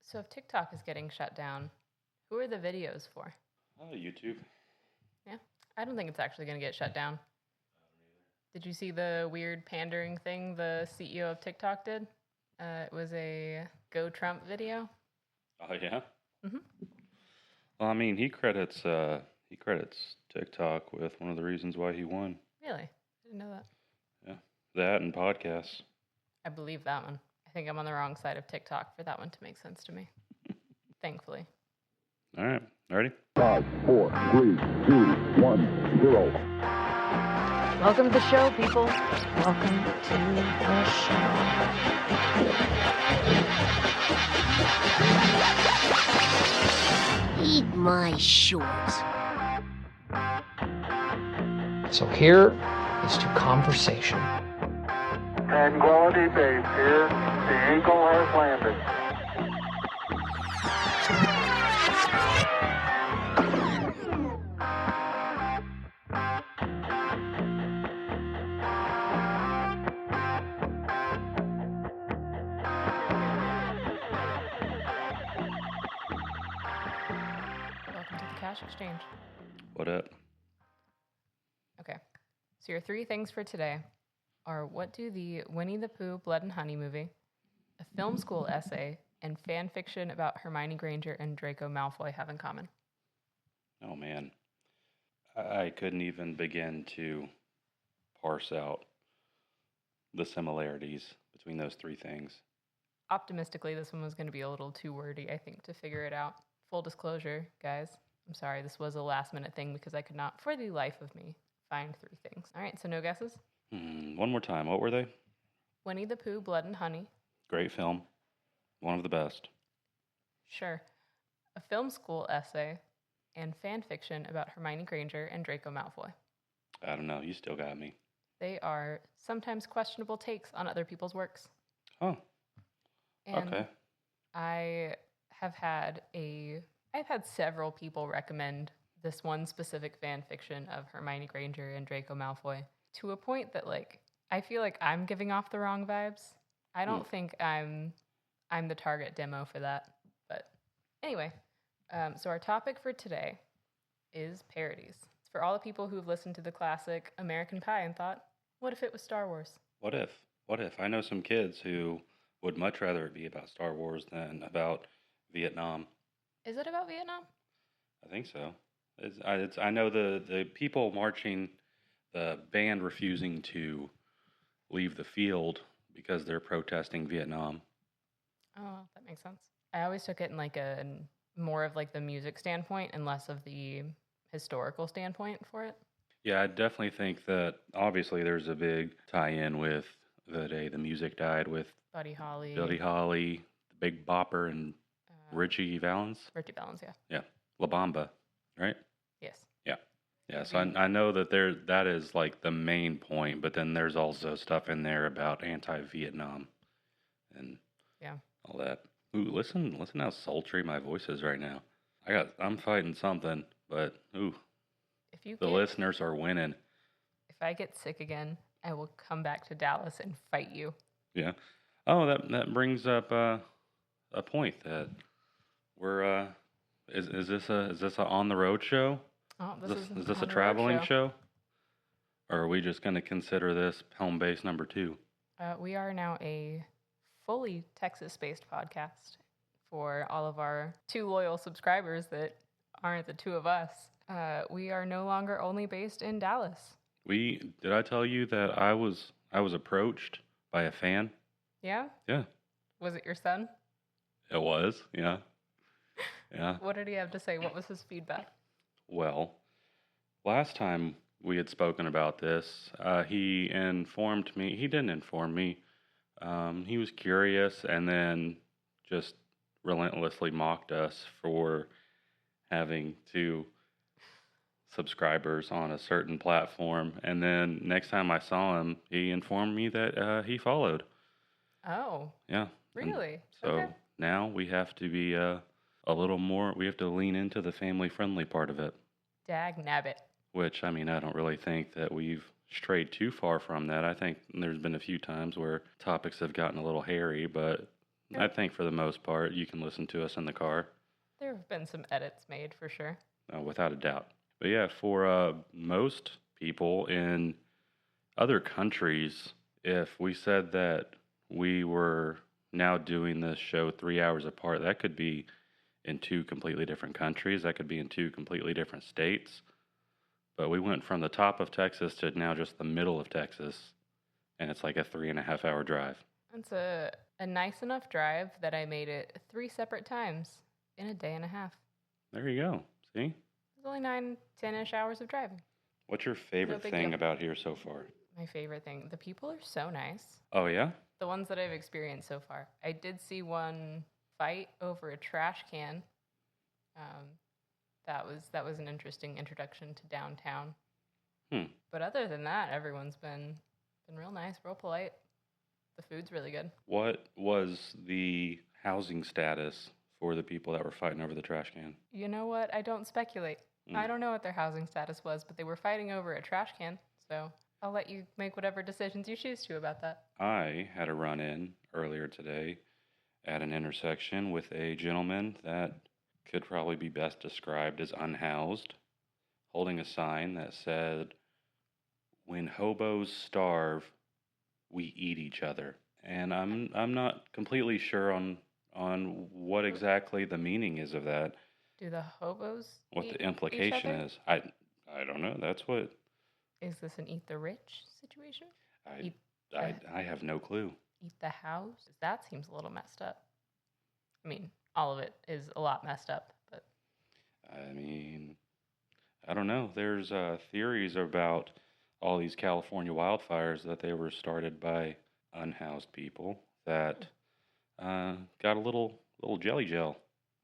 So if TikTok is getting shut down, who are the videos for? YouTube. Yeah, I don't think it's actually going to get shut down. Did you see the weird pandering thing the CEO of TikTok did? It was a Go Trump video. Oh yeah. Mm-hmm. Well, I mean, he credits TikTok with one of the reasons why he won. Really? I didn't know that. Yeah, that and podcasts. I believe that one. I think I'm on the wrong side of TikTok for that one to make sense to me. Thankfully. All right, ready? 5, 4, 3, 2, 1, 0. Welcome to the show, people. Welcome to the show. Eat my shorts. So here is to conversation. Tranquility Base here. The Eagle has landed. Welcome to the Cash Exchange. What up? Okay. So your three things for today are what do the Winnie the Pooh Blood and Honey movie, a film school essay, and fan fiction about Hermione Granger and Draco Malfoy have in common? Oh man, I couldn't even begin to parse out the similarities between those three things. Optimistically, this one was going to be a little too wordy, I think, to figure it out. Full disclosure, guys, I'm sorry, this was a last-minute thing because I could not, for the life of me, find three things. All right, so no guesses? One more time. What were they? Winnie the Pooh, Blood and Honey. Great film. One of the best. Sure. A film school essay and fan fiction about Hermione Granger and Draco Malfoy. I don't know. You still got me. They are sometimes questionable takes on other people's works. Oh, And okay. I've had several people recommend this one specific fan fiction of Hermione Granger and Draco Malfoy to a point that, like, I feel like I'm giving off the wrong vibes. I don't think I'm the target demo for that. But anyway, so our topic for today is parodies. It's for all the people who've listened to the classic American Pie and thought, what if it was Star Wars? What if? What if? I know some kids who would much rather it be about Star Wars than about Vietnam. Is it about Vietnam? I think so. I know the people marching, the band refusing to leave the field because they're protesting Vietnam. Oh, that makes sense. I always took it in like a more of like the music standpoint and less of the historical standpoint for it. Yeah, I definitely think that obviously there's a big tie-in with the day the music died with Buddy Holly. the Big Bopper, and Richie Valens. Richie Valens, yeah. Yeah, La Bamba, right? Yes. Yeah, so I know that that is like the main point, but then there's also stuff in there about anti-Vietnam and all that. Ooh, listen how sultry my voice is right now. I'm fighting something, but the listeners are winning. If I get sick again, I will come back to Dallas and fight you. Yeah. Oh, that brings up a point that we're is this a on the road show? Oh, Is this a traveling show? Or are we just going to consider this home base number 2? We are now a fully Texas-based podcast for all of our 2 loyal subscribers that aren't the 2 of us. We are no longer only based in Dallas. Did I tell you that I was approached by a fan? Yeah? Yeah. Was it your son? It was, yeah. Yeah. What did he have to say? What was his feedback? Well, last time we had spoken about this, he informed me. He didn't inform me. He was curious and then just relentlessly mocked us for having 2 subscribers on a certain platform. And then next time I saw him, he informed me that he followed. Oh. Yeah. Really? So okay. Now we have to be a little more, we have to lean into the family-friendly part of it. Dag nabbit. Which, I mean, I don't really think that we've strayed too far from that. I think there's been a few times where topics have gotten a little hairy, but I think for the most part, you can listen to us in the car. There have been some edits made for sure. Without a doubt. But yeah, for most people in other countries, if we said that we were now doing this show 3 hours apart, that could be in 2 completely different countries. That could be in 2 completely different states. But we went from the top of Texas to now just the middle of Texas, and it's like a 3.5-hour drive. It's a nice enough drive that I made it 3 separate times in a day and a half. There you go. See? It's only 9, 10-ish hours of driving. What's your favorite thing about here so far? My favorite thing. The people are so nice. Oh, yeah? The ones that I've experienced so far. I did see one fight over a trash can. That was an interesting introduction to downtown. But other than that, everyone's been real nice, real polite. The food's really good. What was the housing status for the people that were fighting over the trash can? You know what? I don't speculate. I don't know what their housing status was, but they were fighting over a trash can. So I'll let you make whatever decisions you choose to about that. I had a run-in earlier today at an intersection with a gentleman that could probably be best described as unhoused, holding a sign that said, "When hobos starve, we eat each other." And I'm not completely sure on what exactly the meaning is of that. Do the hobos what eat the implication each other? is? I don't know. That's what. Is this an eat the rich situation? I have no clue. Eat the house? That seems a little messed up. I mean, all of it is a lot messed up, but I mean, I don't know. There's theories about all these California wildfires that they were started by unhoused people that got a little jelly gel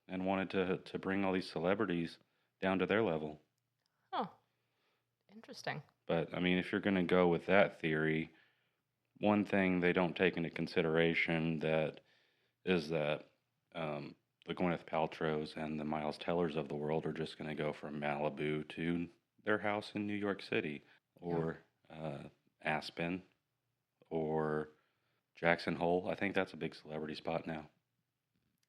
and wanted to bring all these celebrities down to their level. Huh. Interesting. But, I mean, if you're going to go with that theory, one thing they don't take into consideration that is that the Gwyneth Paltrows and the Miles Tellers of the world are just going to go from Malibu to their house in New York City or Aspen or Jackson Hole. I think that's a big celebrity spot now.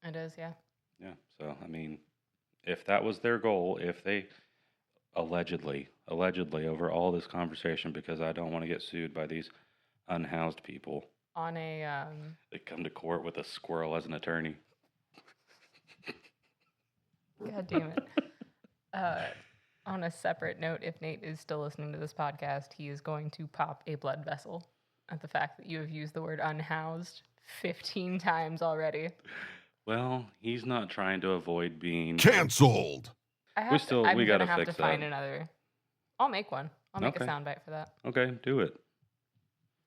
It is, yeah. Yeah, so, I mean, if that was their goal, if they allegedly over all this conversation, because I don't want to get sued by these unhoused people. On a They come to court with a squirrel as an attorney. God damn it. On a separate note, if Nate is still listening to this podcast, he is going to pop a blood vessel at the fact that you have used the word unhoused 15 times already. Well, he's not trying to avoid being Canceled. I'm we gotta have fix to find that. another. I'll make one. I'll make Okay. a soundbite for that. Okay, do it.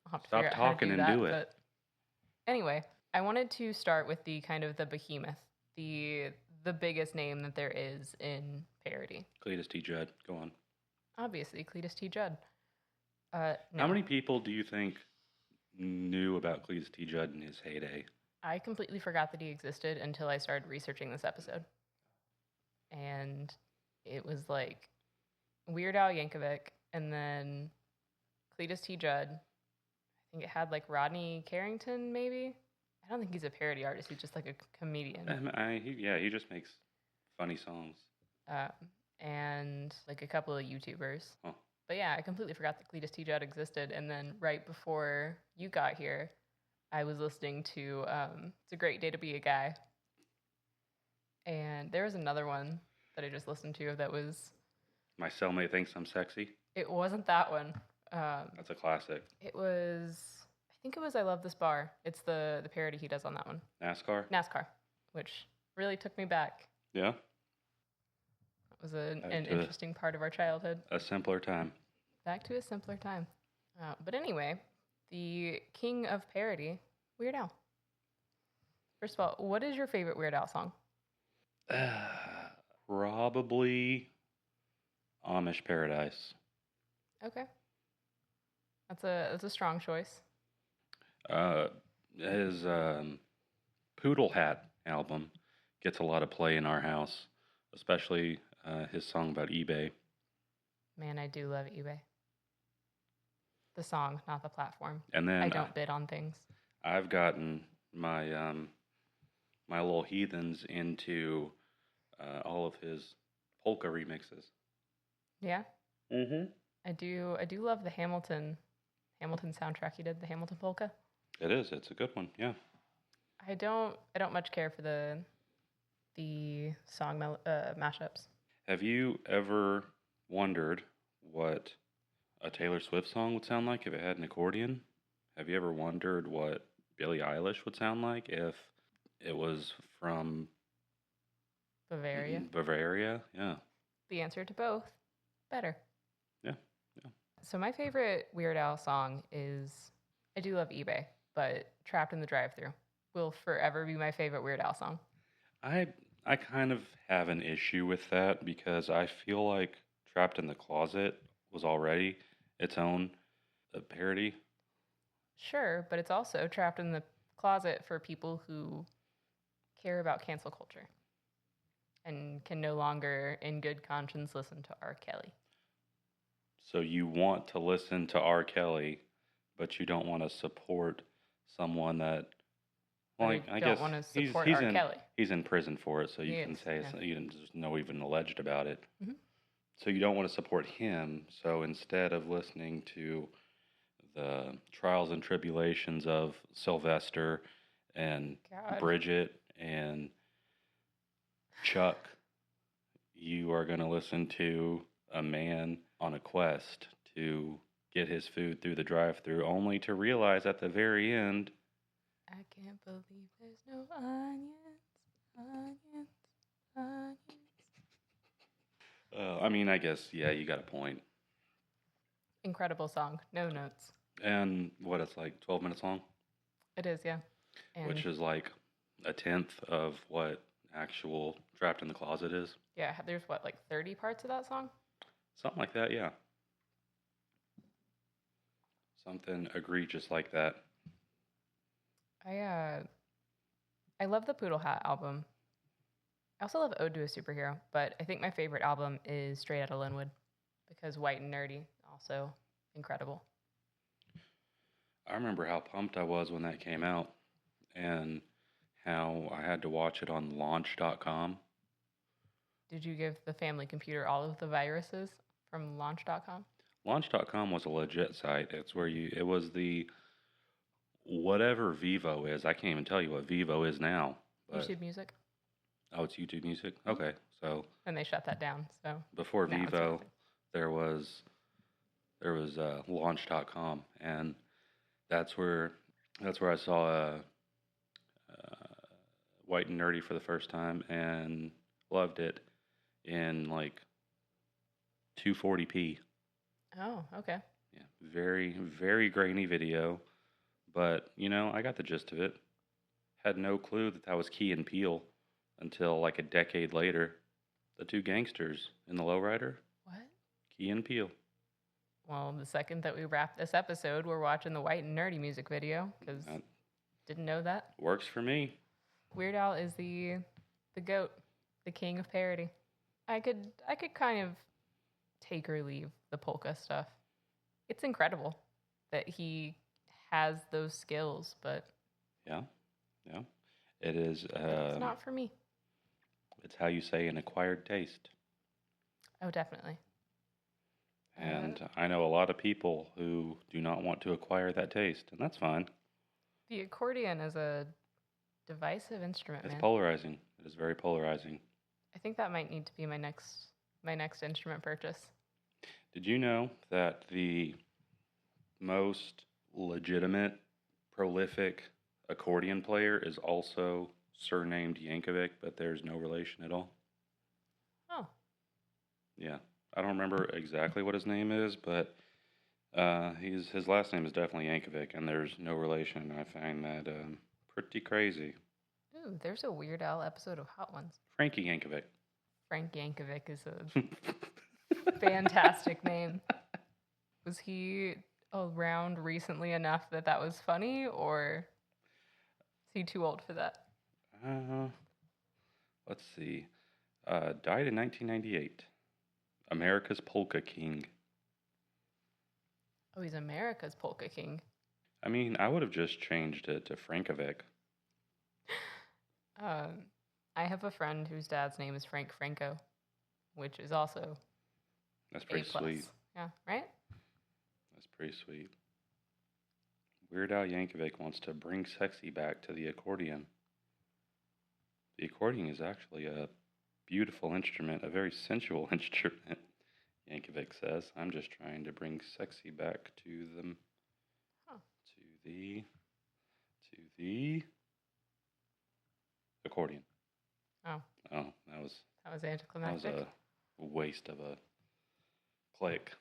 I'll have to Stop figure out how to talking and that, do it. But anyway, I wanted to start with the kind of the behemoth, the biggest name that there is in parody. Cletus T. Judd, go on. Obviously, Cletus T. Judd. How No. many people do you think knew about Cletus T. Judd in his heyday? I completely forgot that he existed until I started researching this episode. And it was like Weird Al Yankovic and then Cletus T. Judd. I think it had like Rodney Carrington, maybe. I don't think he's a parody artist. He's just like a comedian. He just makes funny songs. And like a couple of YouTubers. Huh. But yeah, I completely forgot that Cletus T. Judd existed. And then right before you got here, I was listening to It's a Great Day to Be a Guy. And there was another one that I just listened to that was... My Cellmate Thinks I'm Sexy. It wasn't that one. That's a classic. It was... I think it was I Love This Bar. It's the parody he does on that one. NASCAR, which really took me back. Yeah? It was an interesting part of our childhood. A simpler time. Back to a simpler time. But anyway, the king of parody, Weird Al. First of all, what is your favorite Weird Al song? Probably Amish Paradise. Okay. That's a strong choice. His Poodle Hat album gets a lot of play in our house, especially his song about eBay. Man, I do love eBay. The song, not the platform. And then I don't bid on things. I've gotten my my little heathens into all of his polka remixes. Yeah. Mm-hmm. I do love the Hamilton soundtrack he did, the Hamilton polka. It is. It's a good one. Yeah. I don't much care for the song mashups. Have you ever wondered what a Taylor Swift song would sound like if it had an accordion? Have you ever wondered what Billie Eilish would sound like if it was from Bavaria? Bavaria, yeah. The answer to both, better. Yeah. So my favorite Weird Al song is, I do love eBay, but Trapped in the Drive-Thru will forever be my favorite Weird Al song. I kind of have an issue with that because I feel like Trapped in the Closet was already its own parody. Sure, but it's also Trapped in the Closet for people who care about cancel culture and can no longer, in good conscience, listen to R. Kelly. So you want to listen to R. Kelly, but you don't want to support someone that, well, I guess want to support R. Kelly. He's in prison for it, so you can say there's no even alleged about it. Mm-hmm. So you don't want to support him. So instead of listening to the trials and tribulations of Sylvester and Bridget and Chuck, you are going to listen to a man on a quest to get his food through the drive-thru, only to realize at the very end, I can't believe there's no onions. I mean, I guess, yeah, you got a point. Incredible song, no notes. And what, it's like 12 minutes long? It is, yeah. And which is like a tenth of what actual Trapped in the Closet is. Yeah, there's what, like 30 parts of that song? Something like that, yeah. Something egregious like that. I love the Poodle Hat album. I also love Ode to a Superhero, but I think my favorite album is Straight Outta Linwood because White and Nerdy, also incredible. I remember how pumped I was when that came out and how I had to watch it on launch.com. Did you give the family computer all of the viruses from launch.com? Launch.com was a legit site. It's where it was the whatever Vivo is. I can't even tell you what Vivo is now. YouTube Music. Oh, it's YouTube Music? Okay, so. And they shut that down, so. Before Vivo, there was launch.com, and that's where I saw White and Nerdy for the first time and loved it in like 240p. Oh, okay. Yeah, very, very grainy video, but I got the gist of it. Had no clue that was Key and Peele until like a decade later. The two gangsters in the lowrider. What? Key and Peele. Well, the second that we wrap this episode, we're watching the White and Nerdy music video because didn't know that. Works for me. Weird Al is the GOAT, the king of parody. I could kind of take or leave the polka stuff. It's incredible that he has those skills, but yeah, it is. It's not for me. It's how you say an acquired taste. Oh, definitely. And I know a lot of people who do not want to acquire that taste, and that's fine. The accordion is a divisive instrument. It's polarizing. It is very polarizing. I think that might need to be my next instrument purchase. Did you know that the most legitimate, prolific accordion player is also surnamed Yankovic, but there's no relation at all? Oh. Yeah. I don't remember exactly what his name is, but his last name is definitely Yankovic, and there's no relation. I find that pretty crazy. Ooh, there's a Weird Al episode of Hot Ones. Frankie Yankovic. Frank Yankovic is a fantastic name. Was he around recently enough that was funny, or is he too old for that? Let's see. Died in 1998. America's Polka King. Oh, he's America's Polka King. I mean, I would have just changed it to Frankovic. I have a friend whose dad's name is Frank Franco, which is also That's pretty A+. sweet. Yeah, right? That's pretty sweet. Weird Al Yankovic wants to bring sexy back to the accordion. The accordion is actually a beautiful instrument, a very sensual instrument, Yankovic says. I'm just trying to bring sexy back to them. Huh. To the accordion. Oh, that was anticlimactic. a waste of a click.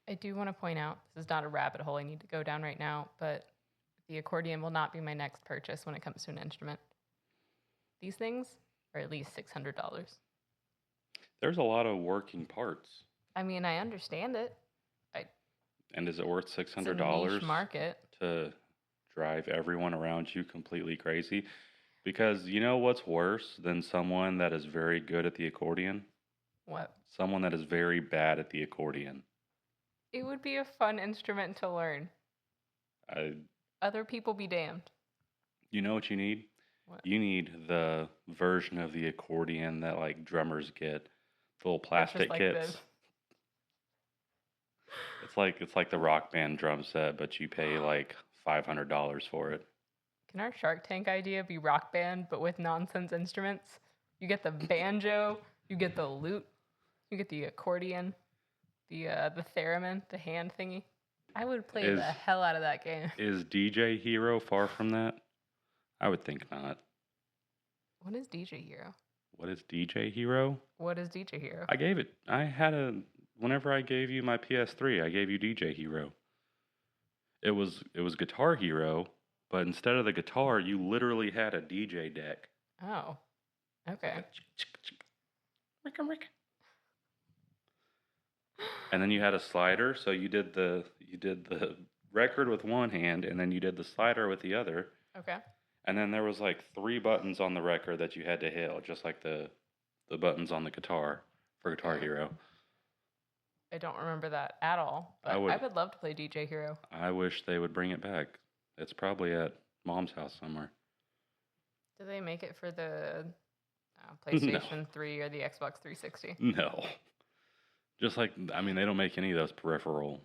I do want to point out, this is not a rabbit hole I need to go down right now, but the accordion will not be my next purchase when it comes to an instrument. These things are at least $600. There's a lot of working parts. I mean, I understand it. And is it worth $600 It's a niche market to drive everyone around you completely crazy? Because you know what's worse than someone that is very good at the accordion? What? Someone that is very bad at the accordion. It would be a fun instrument to learn. Other people be damned. You know what you need? What? You need the version of the accordion that like drummers get, the little plastic like kits. this. It's like the Rock Band drum set, but you pay like $500 for it. Can our Shark Tank idea be Rock Band but with nonsense instruments? You get the banjo, you get the lute, you get the accordion, the theremin, the hand thingy. I would play the hell out of that game. Is DJ Hero far from that? I would think not. What is DJ Hero? What is DJ Hero? What is DJ Hero? Whenever I gave you my PS3, I gave you DJ Hero. It was Guitar Hero, but instead of the guitar, you literally had a DJ deck. Oh, okay. And then you had a slider, so you did the record with one hand, and then you did the slider with the other. Okay. And then there was like 3 buttons on the record that you had to hit, just like the buttons on the guitar for Guitar Hero. I don't remember that at all. But I would love to play DJ Hero. I wish they would bring it back. It's probably at Mom's house somewhere. Do they make it for the PlayStation 3 or the Xbox 360? No. Just like, I mean, they don't make any of those peripheral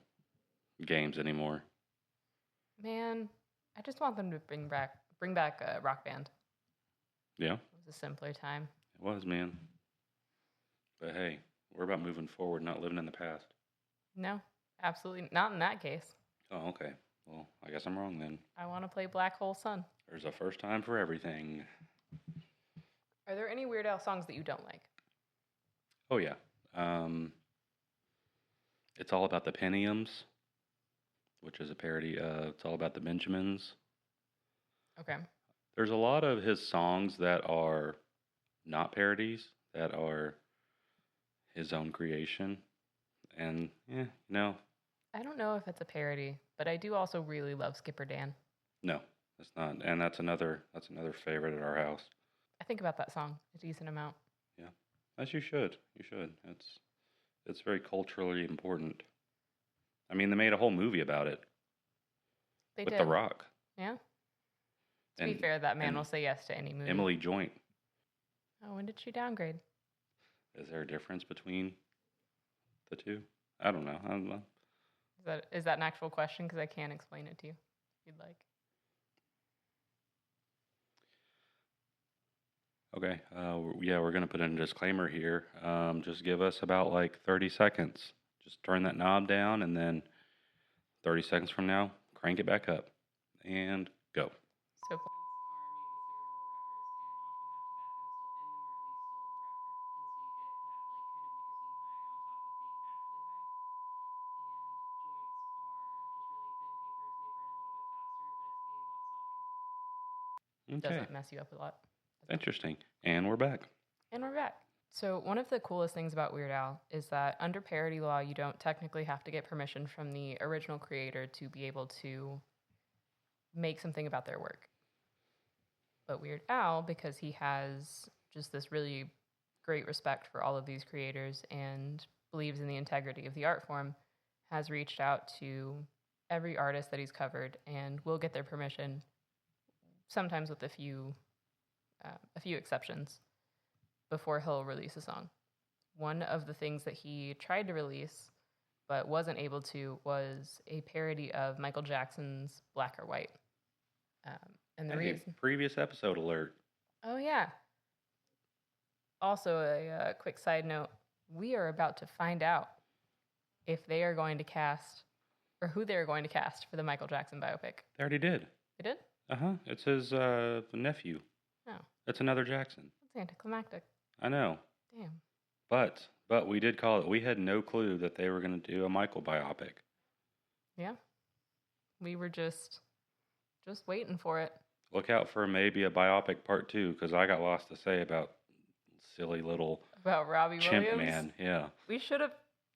games anymore. Man, I just want them to bring back Rock Band. Yeah. It was a simpler time. It was, man. But hey, we're about moving forward, not living in the past. No, absolutely not in that case. Oh, okay. Well, I guess I'm wrong then. I want to play Black Hole Sun. There's a first time for everything. Are there any Weird Al songs that you don't like? Oh, yeah. It's All About the Pentiums, which is a parody. It's All About the Benjamins. Okay. There's a lot of his songs that are not parodies, that are his own creation. And, I don't know if it's a parody, but I do also really love Skipper Dan. No, it's not. And that's another favorite at our house. I think about that song a decent amount. Yeah, as you should. You should. It's very culturally important. I mean, they made a whole movie about it. They with did. The Rock. Yeah. To be fair, that man will say yes to any movie. Emily Joint. Oh, when did she downgrade? Is there a difference between the two? I don't know. Is that an actual question? Because I can't explain it to you if you'd like. Okay. We're going to put in a disclaimer here. Just give us about like 30 seconds. Just turn that knob down, and then 30 seconds from now, crank it back up. And go. So Okay. Doesn't mess you up a lot. Interesting. And we're back. And we're back. So one of the coolest things about Weird Al is that under parody law, you don't technically have to get permission from the original creator to be able to make something about their work. But Weird Al, because he has just this really great respect for all of these creators and believes in the integrity of the art form, has reached out to every artist that he's covered and will get their permission, sometimes with a few a few exceptions before he'll release a song. One of the things that he tried to release but wasn't able to was a parody of Michael Jackson's Black or White. And the reason... Previous episode alert. Oh, yeah. Also, a quick side note, we are about to find out if they are going to cast, or who they are going to cast for the Michael Jackson biopic. They already did. They did? Uh-huh. It's his nephew. Oh. It's another Jackson. That's anticlimactic. I know. Damn. But we did call it. We had no clue that they were going to do a Michael biopic. Yeah. We were just waiting for it. Look out for maybe a biopic part 2, because I got lots to say about silly little about Robbie chimp Williams. Man. Yeah. We should have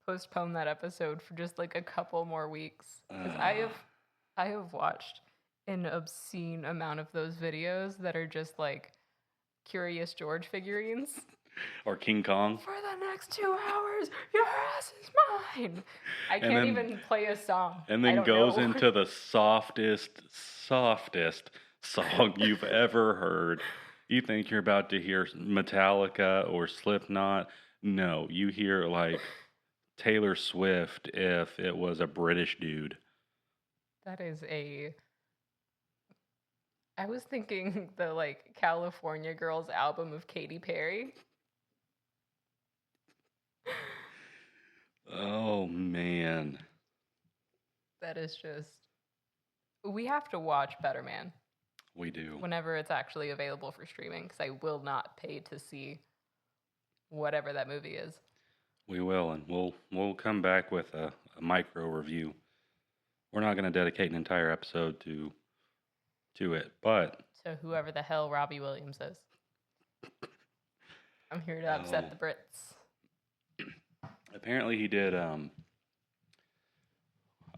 postponed that episode for just like a couple more weeks, because I have watched an obscene amount of those videos that are just like Curious George figurines. Or King Kong. For the next 2 hours, your ass is mine. I can't even play a song. And then goes into the softest song you've ever heard. You think you're about to hear Metallica or Slipknot. No, you hear like Taylor Swift if it was a British dude. That is I was thinking the like California Girls album of Katy Perry. Oh, man. That is just... We have to watch Better Man. We do. Whenever it's actually available for streaming, because I will not pay to see whatever that movie is. We will, and we'll come back with a micro review. We're not going to dedicate an entire episode to it, but... So whoever the hell Robbie Williams is. I'm here to upset the Brits. Apparently he did,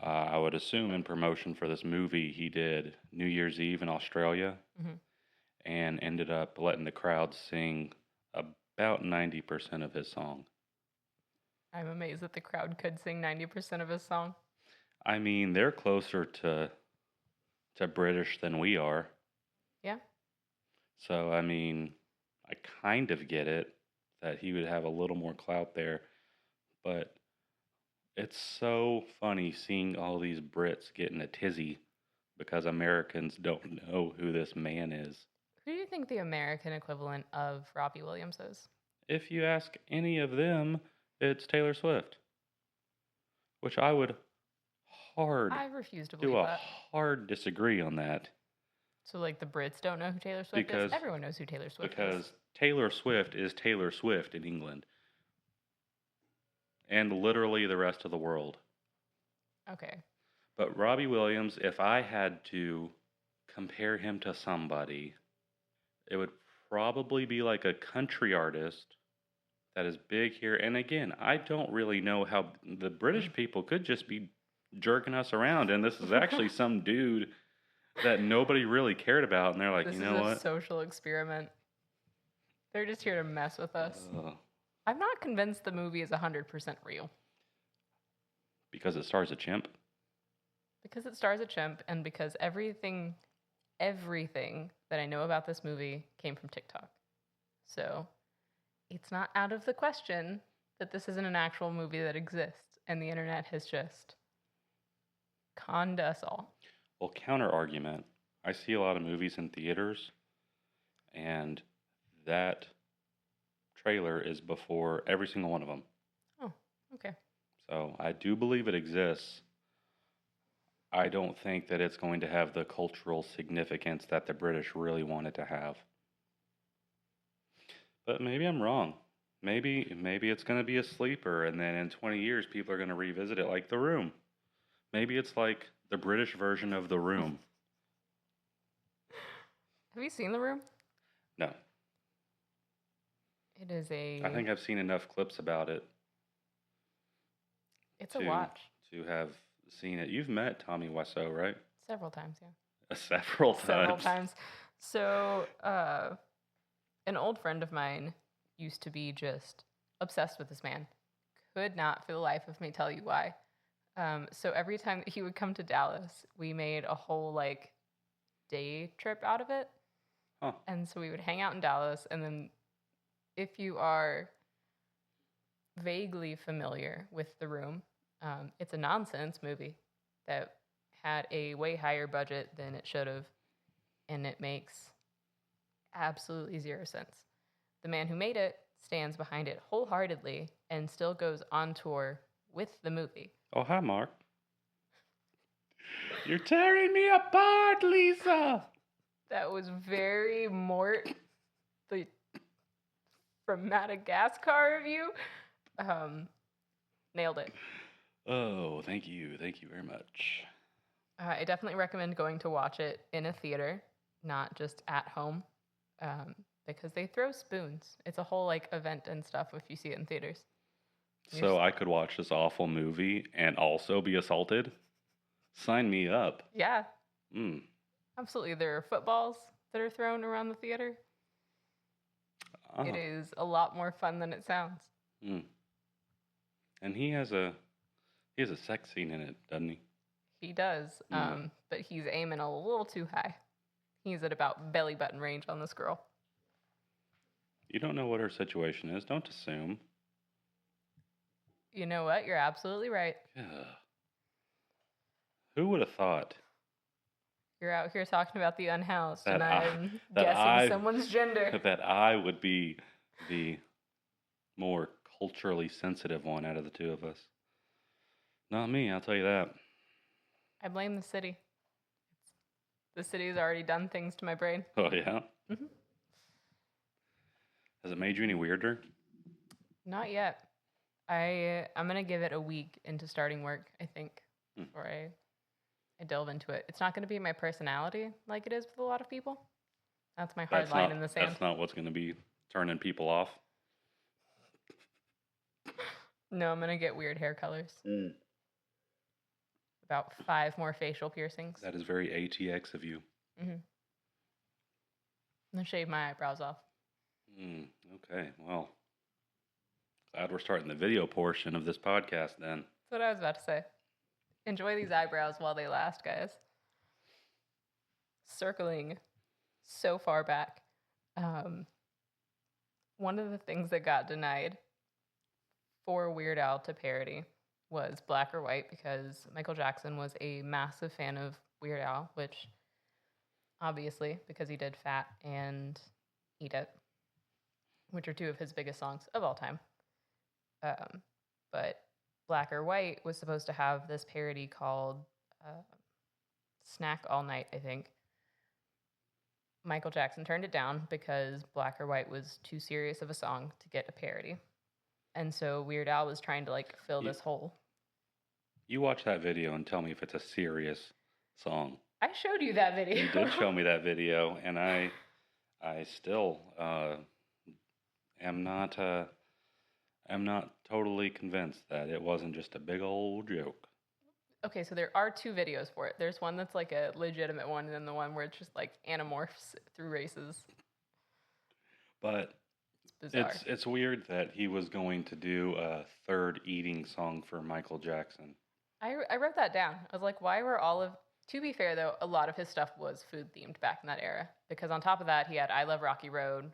I would assume in promotion for this movie, he did New Year's Eve in Australia and ended up letting the crowd sing about 90% of his song. I'm amazed that the crowd could sing 90% of his song. I mean, they're closer to British than we are. Yeah. So, I mean, I kind of get it that he would have a little more clout there. But it's so funny seeing all these Brits getting a tizzy because Americans don't know who this man is. Who do you think the American equivalent of Robbie Williams is? If you ask any of them, it's Taylor Swift. Which I would I refuse to believe do a that. hard disagree on that. So, like, the Brits don't know who Taylor Swift is? Everyone knows who Taylor Swift is. Because Taylor Swift is Taylor Swift in England. And literally the rest of the world. Okay. But Robbie Williams, if I had to compare him to somebody, it would probably be like a country artist that is big here. And again, I don't really know how the British people could just be jerking us around. And this is actually some dude that nobody really cared about. And they're like, you know what? This is a social experiment. They're just here to mess with us. I'm not convinced the movie is 100% real. Because it stars a chimp? Because it stars a chimp, and because everything that I know about this movie came from TikTok. So it's not out of the question that this isn't an actual movie that exists, and the internet has just conned us all. Well, counter argument. I see a lot of movies in theaters, and that trailer is before every single one of them. Oh, okay. So I do believe it exists. I don't think that it's going to have the cultural significance that the British really wanted to have. But maybe I'm wrong. Maybe it's going to be a sleeper, and then in 20 years people are going to revisit it like The Room. Maybe it's like the British version of The Room. Have you seen The Room? No. It is I think I've seen enough clips about it. It's a watch. To have seen it. You've met Tommy Wiseau, right? Several times, yeah. Several times. Several times. So, an old friend of mine used to be just obsessed with this man. Could not, for the life of me, tell you why. So every time that he would come to Dallas, we made a whole, like, day trip out of it. Huh. And so we would hang out in Dallas. And then if you are vaguely familiar with The Room, it's a nonsense movie that had a way higher budget than it should have. And it makes absolutely zero sense. The man who made it stands behind it wholeheartedly and still goes on tour with the movie. Oh, hi, Mark. You're tearing me apart, Lisa. That was very Mort, the from Madagascar of you. Nailed it. Oh, thank you. Thank you very much. I definitely recommend going to watch it in a theater, not just at home, because they throw spoons. It's a whole like event and stuff if you see it in theaters. So I could watch this awful movie and also be assaulted? Sign me up. Yeah. Absolutely. There are footballs that are thrown around the theater. It is a lot more fun than it sounds. And he has a sex scene in it, doesn't he? He does. But he's aiming a little too high. He's at about belly button range on this girl. You don't know what her situation is. Don't assume. You know what? You're absolutely right. Yeah. Who would have thought? You're out here talking about the unhoused, and I'm guessing someone's gender. That I would be the more culturally sensitive one out of the two of us. Not me, I'll tell you that. I blame the city. The city's already done things to my brain. Oh, yeah? Mm-hmm. Has it made you any weirder? Not yet. I'm going to give it a week into starting work, I think, before I delve into it. It's not going to be my personality like it is with a lot of people. That's my hard line in the sand. That's not what's going to be turning people off. No, I'm going to get weird hair colors. About 5 more facial piercings. That is very ATX of you. Mm-hmm. I'm going to shave my eyebrows off. Okay, well, glad we're starting the video portion of this podcast then. That's what I was about to say. Enjoy these eyebrows while they last, guys. Circling so far back. One of the things that got denied for Weird Al to parody was Black or White, because Michael Jackson was a massive fan of Weird Al, which obviously, because he did Fat and Eat It, which are 2 of his biggest songs of all time. But Black or White was supposed to have this parody called Snack All Night, I think. Michael Jackson turned it down because Black or White was too serious of a song to get a parody. And so Weird Al was trying to like fill this hole. You watch that video and tell me if it's a serious song. I showed you that video. You did show me that video, and I still am not totally convinced that it wasn't just a big old joke. Okay, so there are 2 videos for it. There's one that's like a legitimate one, and then the one where it's just like animorphs through races. But it's weird that he was going to do a third eating song for Michael Jackson. I wrote that down. I was like, why were all of... To be fair, though, a lot of his stuff was food-themed back in that era. Because on top of that, he had I Love Rocky Road,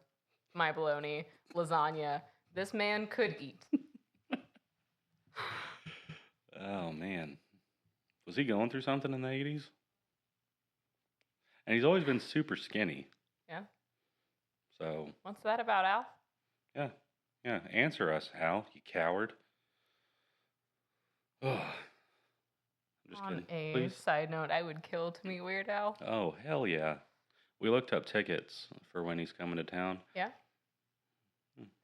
My Bologna, lasagna. This man could eat. Oh, man. Was he going through something in the 80s? And he's always been super skinny. Yeah. So. What's that about, Al? Yeah. Answer us, Al, you coward. Oh. I'm just On kidding. a Please. side note, I would kill to meet Weird Al. Oh, hell yeah. We looked up tickets for when he's coming to town. Yeah?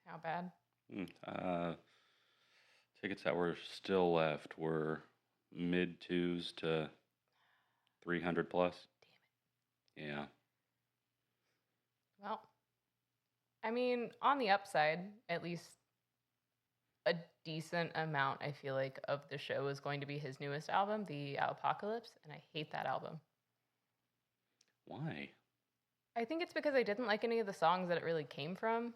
How bad? Tickets that were still left were mid-2s to 300 plus. Damn it. Yeah. Well, I mean, on the upside, at least a decent amount, I feel like, of the show is going to be his newest album, The Apocalypse, and I hate that album. Why? I think it's because I didn't like any of the songs that it really came from.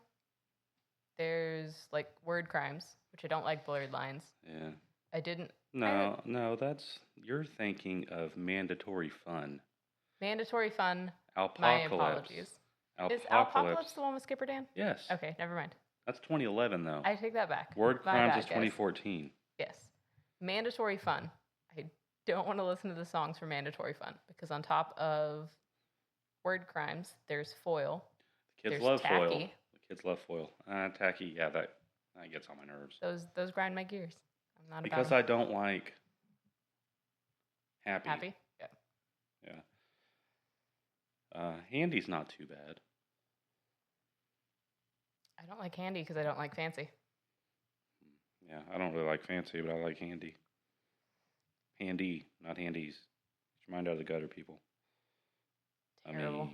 There's, like, word crimes, which I don't like blurred lines. Yeah. I didn't... No, you're thinking of Mandatory Fun. Mandatory Fun, Apocalypse. my apologies. Is Alpocalypse the one with Skipper Dan? Yes. Okay, never mind. That's 2011, though. I take that back. Word My Crimes bad, is guys. 2014. Yes. Mandatory Fun. I don't want to listen to the songs for Mandatory Fun because on top of Word Crimes, there's Foil. The kids there's love Tacky. Foil. The kids love Foil. Tacky, yeah, that gets on my nerves. Those grind my gears. I'm not because about I don't like Happy. Happy? Yeah. Yeah. Handy's not too bad. I don't like Handy because I don't like Fancy. Yeah, I don't really like Fancy, but I like Handy. Handy, not Handies. Get your mind out of the gutter, people. Terrible.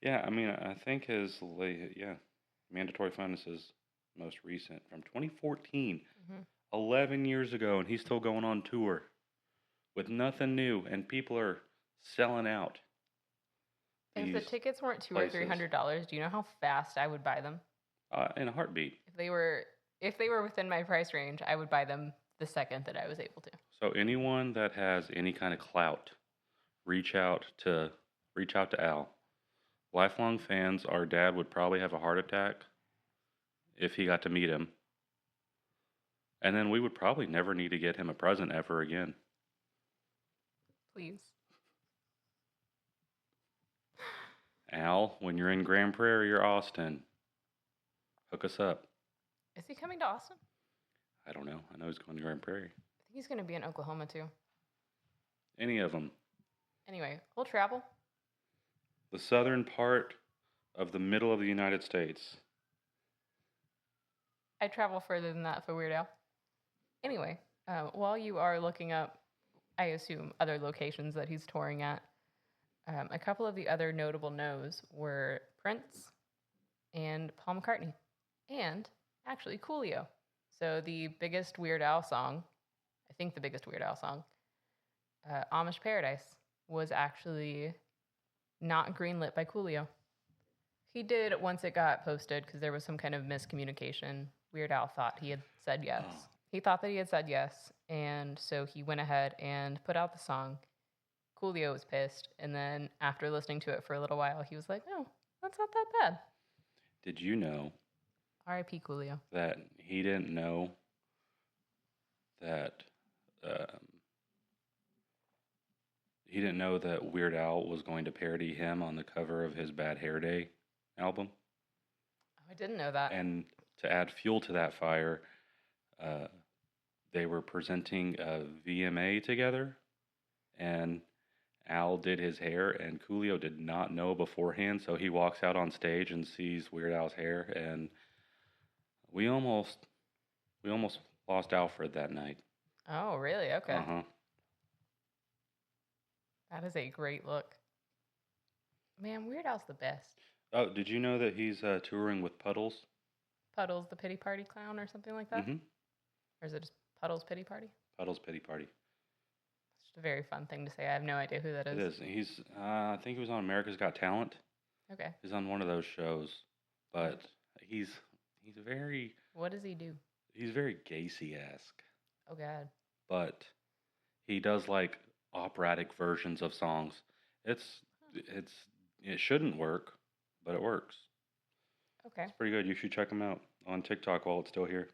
I think Mandatory Fun is his most recent from 2014. 11 years ago, and he's still going on tour with nothing new, and people are selling out. If the tickets weren't $200 or $300, do you know how fast I would buy them? In a heartbeat. If they were within my price range, I would buy them the second that I was able to. So anyone that has any kind of clout, reach out to Al. Lifelong fans, our dad would probably have a heart attack if he got to meet him. And then we would probably never need to get him a present ever again. Please. Al, when you're in Grand Prairie or Austin, hook us up. Is he coming to Austin? I don't know. I know he's going to Grand Prairie. I think he's going to be in Oklahoma too. Any of them. Anyway, we'll travel. The southern part of the middle of the United States. I travel further than that for Weird Al. Anyway, while you are looking up, I assume, other locations that he's touring at, a couple of the other notable no's were Prince and Paul McCartney, and actually Coolio. So the biggest Weird Al song, I think the biggest Weird Al song, Amish Paradise, was actually not greenlit by Coolio. He did once it got posted because there was some kind of miscommunication. Weird Al thought he had said yes. Oh. He thought that he had said yes, and so he went ahead and put out the song. Coolio was pissed, and then after listening to it for a little while, he was like, "Oh, that's not that bad." Did you know R.I.P. Coolio. that he didn't know that Weird Al was going to parody him on the cover of his Bad Hair Day album? Oh, I didn't know that. And to add fuel to that fire, they were presenting a VMA together, and Al did his hair, and Coolio did not know beforehand, so he walks out on stage and sees Weird Al's hair, and we almost lost Alfred that night. Oh, really? Okay. Uh-huh. That is a great look. Man, Weird Al's the best. Oh, did you know that he's touring with Puddles? Puddles the Pity Party Clown or something like that? Mm-hmm. Or is it just Puddles Pity Party? Puddles Pity Party. It's just a very fun thing to say. I have no idea who that is. It is. He's, I think he was on America's Got Talent. Okay. He's on one of those shows, but he's very... What does he do? He's very Gacy-esque. Oh, God. But he does like operatic versions of songs. It shouldn't work, but it works. Okay. It's pretty good. You should check him out on TikTok while it's still here.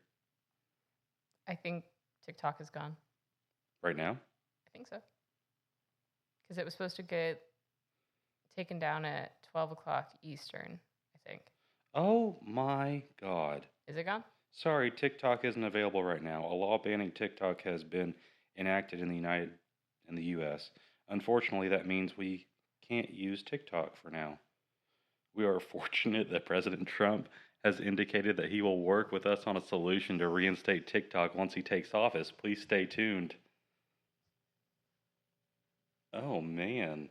I think TikTok is gone. Right now? I think so. Because it was supposed to get taken down at 12 o'clock Eastern, I think. Oh my God. Is it gone? Sorry, TikTok isn't available right now. A law banning TikTok has been enacted in the U.S. Unfortunately, that means we can't use TikTok for now. We are fortunate that President Trump has indicated that he will work with us on a solution to reinstate TikTok once he takes office. Please stay tuned. Oh, man.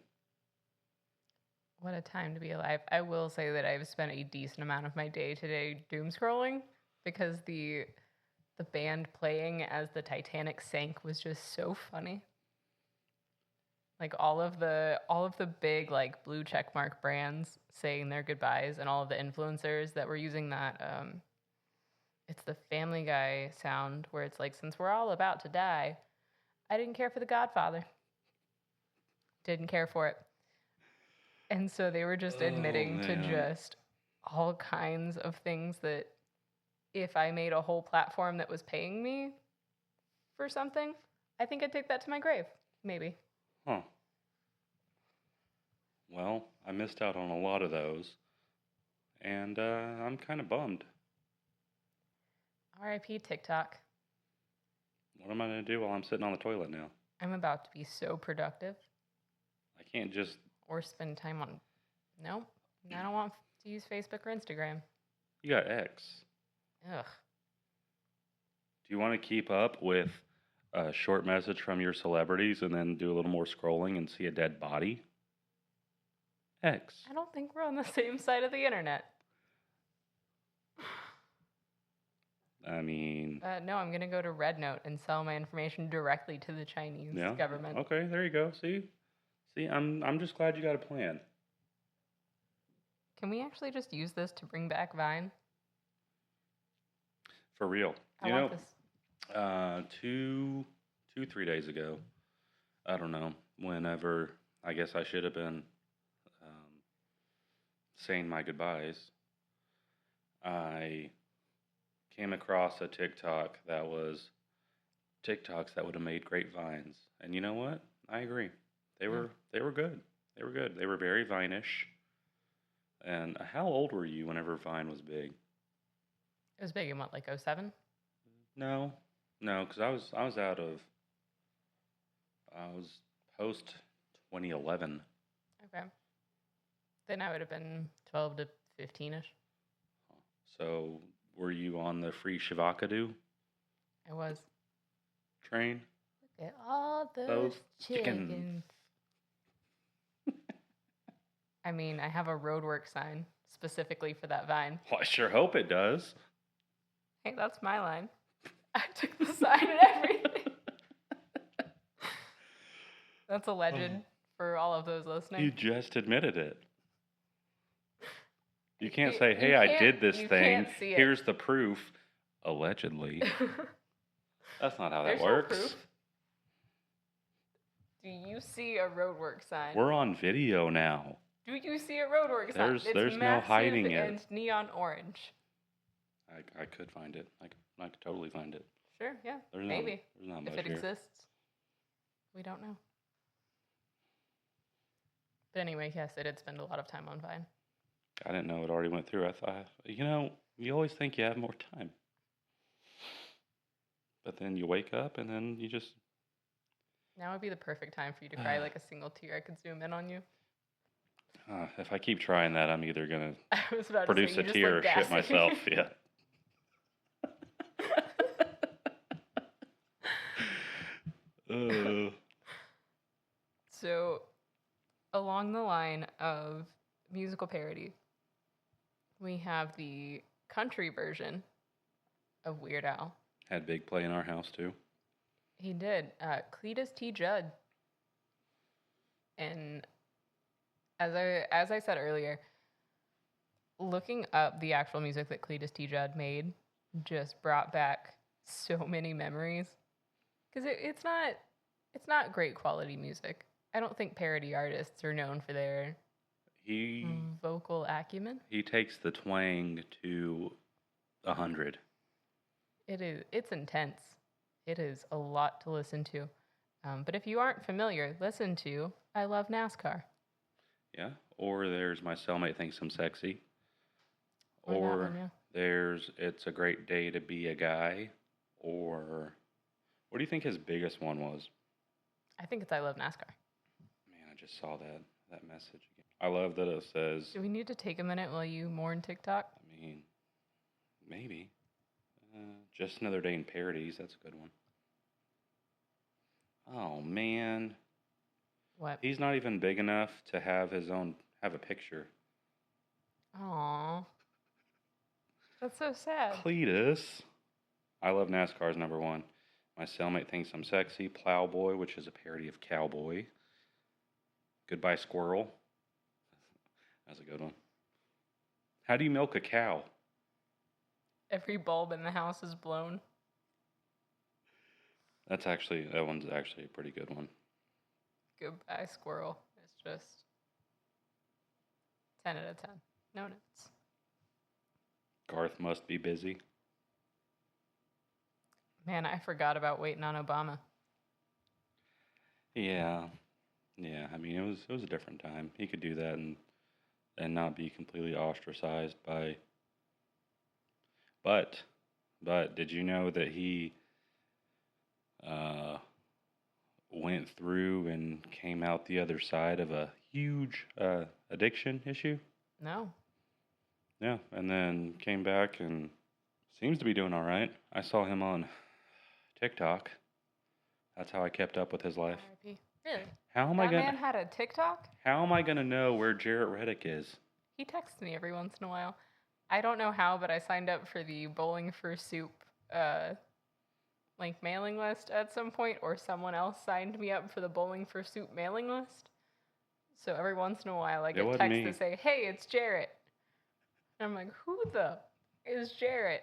What a time to be alive. I will say that I've spent a decent amount of my day-to-day doom scrolling because the band playing as the Titanic sank was just so funny. Like all of the big like blue checkmark brands saying their goodbyes, and all of the influencers that were using that it's the Family Guy sound where it's like, since we're all about to die, I didn't care for The Godfather. Didn't care for it. And so they were just admitting to just all kinds of things that if I made a whole platform that was paying me for something, I think I'd take that to my grave. Maybe. Huh. Well, I missed out on a lot of those. And I'm kind of bummed. R.I.P. TikTok. What am I going to do while I'm sitting on the toilet now? I'm about to be so productive. I can't just... Or spend time on... No, I don't want to use Facebook or Instagram. You got X. Ugh. Do you want to keep up with a short message from your celebrities and then do a little more scrolling and see a dead body? X. I don't think we're on the same side of the internet. I mean... no, I'm going to go to Red Note and sell my information directly to the Chinese government. Okay, there you go. See, I'm just glad you got a plan. Can we actually just use this to bring back Vine? For real. I want this. 3 days ago, I don't know, whenever I guess I should have been saying my goodbyes, I came across a TikTok that was TikToks that would have made great Vines. And you know what? I agree. They were good. They were good. They were very Vine-ish. And how old were you whenever Vine was big? It was big in what, like 07? No, because I was post 2011. Okay. Then I would have been 12 to 15-ish. So were you on the free Shivakadu I was. train? Look at all those chickens. I mean, I have a roadwork sign specifically for that Vine. Well, I sure hope it does. Hey, that's my line. I took the sign and everything. That's a legend for all of those listening. You just admitted it. You can't say, hey, I did this thing. Here's the proof. Allegedly. That's not how that works. No proof. Do you see a roadwork sign? We're on video now. Do you see a roadwork sign? There's no hiding it. And neon orange. I could find it. I could totally find it. Sure, yeah. Maybe. There's not much if it here. exists. We don't know. But anyway, yes, I did spend a lot of time on Vine. I didn't know it already went through. I thought, you always think you have more time. But then you wake up and then you just... Now would be the perfect time for you to cry like a single tear. I could zoom in on you. If I keep trying that, I'm either going to produce a tear or shit myself. Yeah. So, along the line of musical parody, we have the country version of Weird Al. Had Big play in our house, too. He did. Cletus T. Judd. And as I said earlier, looking up the actual music that Cletus T. Judd made just brought back so many memories. Because it's not great quality music. I don't think parody artists are known for their vocal acumen. He takes the twang to 100. It's intense. It is a lot to listen to. But if you aren't familiar, listen to I Love NASCAR. Yeah. Or there's My Cellmate Thinks I'm Sexy. Or there's It's a Great Day to Be a Guy. Or what do you think his biggest one was? I think it's I Love NASCAR. Man, I just saw that message again. I love that it says... Do we need to take a minute while you mourn TikTok? I mean, maybe. Just Another Day in Parodies. That's a good one. Oh, man. What? He's not even big enough to have a picture. Aww. That's so sad. Cletus. I Love NASCAR is number one. My Cellmate Thinks I'm Sexy. Plowboy, which is a parody of Cowboy. Goodbye Squirrel. That's a good one. How do you milk a cow? Every bulb in the house is blown. That one's actually a pretty good one. Goodbye Squirrel. It's just... 10 out of 10. No notes. Garth must be busy. Man, I forgot about waiting on Obama. Yeah. Yeah, I mean, it was a different time. He could do that and not be completely ostracized by. But did you know that he went through and came out the other side of a huge addiction issue? No. Yeah, and then came back and seems to be doing all right. I saw him on TikTok. That's how I kept up with his life. R.I.P. Really? How am That I gonna? man had a TikTok? How am I gonna know where Jarrett Reddick is? He texts me every once in a while. I don't know how, but I signed up for the Bowling for Soup mailing list at some point, or someone else signed me up for the Bowling for Soup mailing list. So every once in a while, I get texts to say, "Hey, it's Jarrett." And I'm like, "Who the is Jarrett?"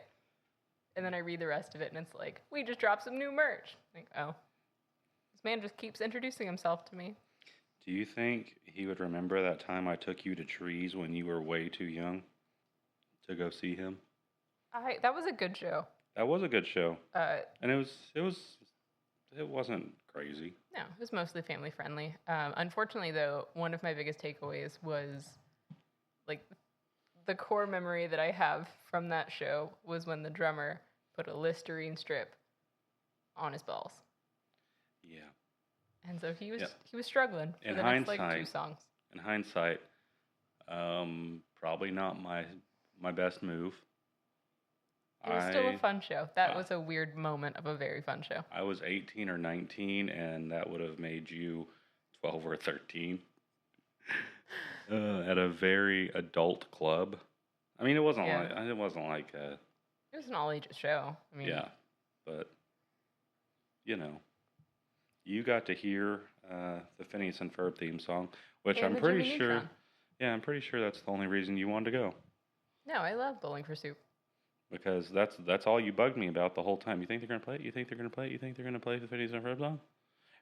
And then I read the rest of it, and it's like, "We just dropped some new merch." I'm like, oh, this man just keeps introducing himself to me. Do you think he would remember that time I took you to Trees when you were way too young to go see him? That was a good show. That was a good show. And it wasn't crazy. No, it was mostly family friendly. Unfortunately, though, one of my biggest takeaways was like the core memory that I have from that show was when the drummer put a Listerine strip on his balls. Yeah. And so he was struggling for In the next like 2 songs. In hindsight, probably not my best move. It was still a fun show. That was a weird moment of a very fun show. I was 18 or 19, and that would have made you 12 or 13 at a very adult club. I mean, it wasn't like it was an all ages show. I mean, yeah, but you got to hear the Phineas and Ferb theme song, which I'm pretty sure. Yeah, I'm pretty sure that's the only reason you wanted to go. No, I love Bowling for Soup. Because that's all you bugged me about the whole time. You think they're gonna play it? You think they're gonna play it? You think they're gonna play the Phineas and Ferb song?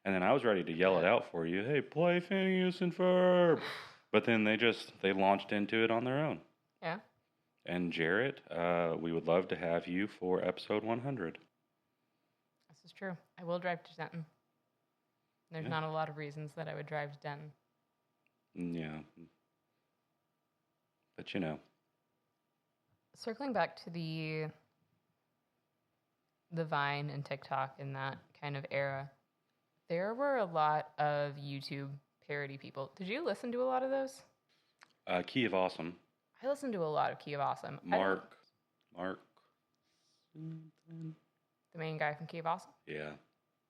And then I was ready to yell it out for you. Hey, play Phineas and Ferb! But then they launched into it on their own. Yeah. And Jarrett, we would love to have you for episode 100. This is true. I will drive to Denton. There's not a lot of reasons that I would drive to Denton. Yeah. But Circling back to the Vine and TikTok in that kind of era, there were a lot of YouTube parody people. Did you listen to a lot of those? Key of Awesome. I listened to a lot of Key of Awesome. Mark. The main guy from Key of Awesome? Yeah.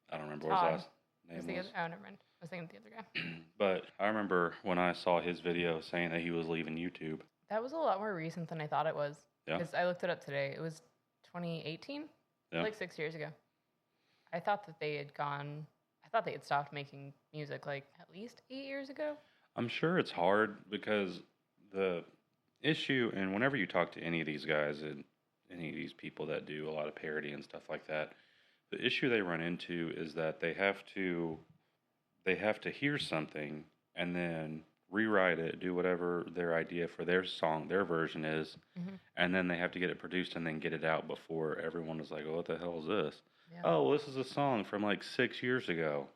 I don't remember what his last name was. Oh, never mind. I was thinking of the other guy. But I remember when I saw his video saying that he was leaving YouTube. That was a lot more recent than I thought it was. Yeah. Because I looked it up today. It was 2018? Yeah. Like 6 years ago. I thought that they had stopped making music like at least 8 years ago. I'm sure it's hard because the issue, and whenever you talk to any of these guys and any of these people that do a lot of parody and stuff like that, the issue they run into is that they have to hear something and then rewrite it, do whatever their idea for their song, their version is, and then they have to get it produced and then get it out before everyone is like, oh, what the hell is this? Yeah. Oh, well, this is a song from like 6 years ago.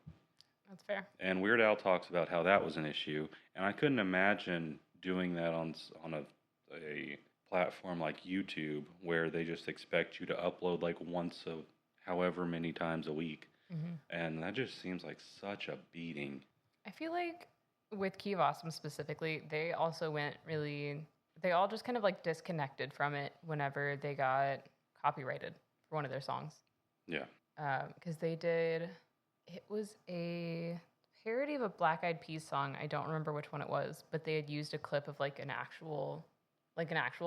That's fair. And Weird Al talks about how that was an issue, and I couldn't imagine doing that on a platform like YouTube where they just expect you to upload like once however many times a week. And that just seems like such a beating. I feel like with Key of Awesome specifically, they all just kind of like disconnected from it whenever they got copyrighted for one of their songs. Yeah. Because it was a parody of a Black Eyed Peas song. I don't remember which one it was, but they had used a clip of like an actual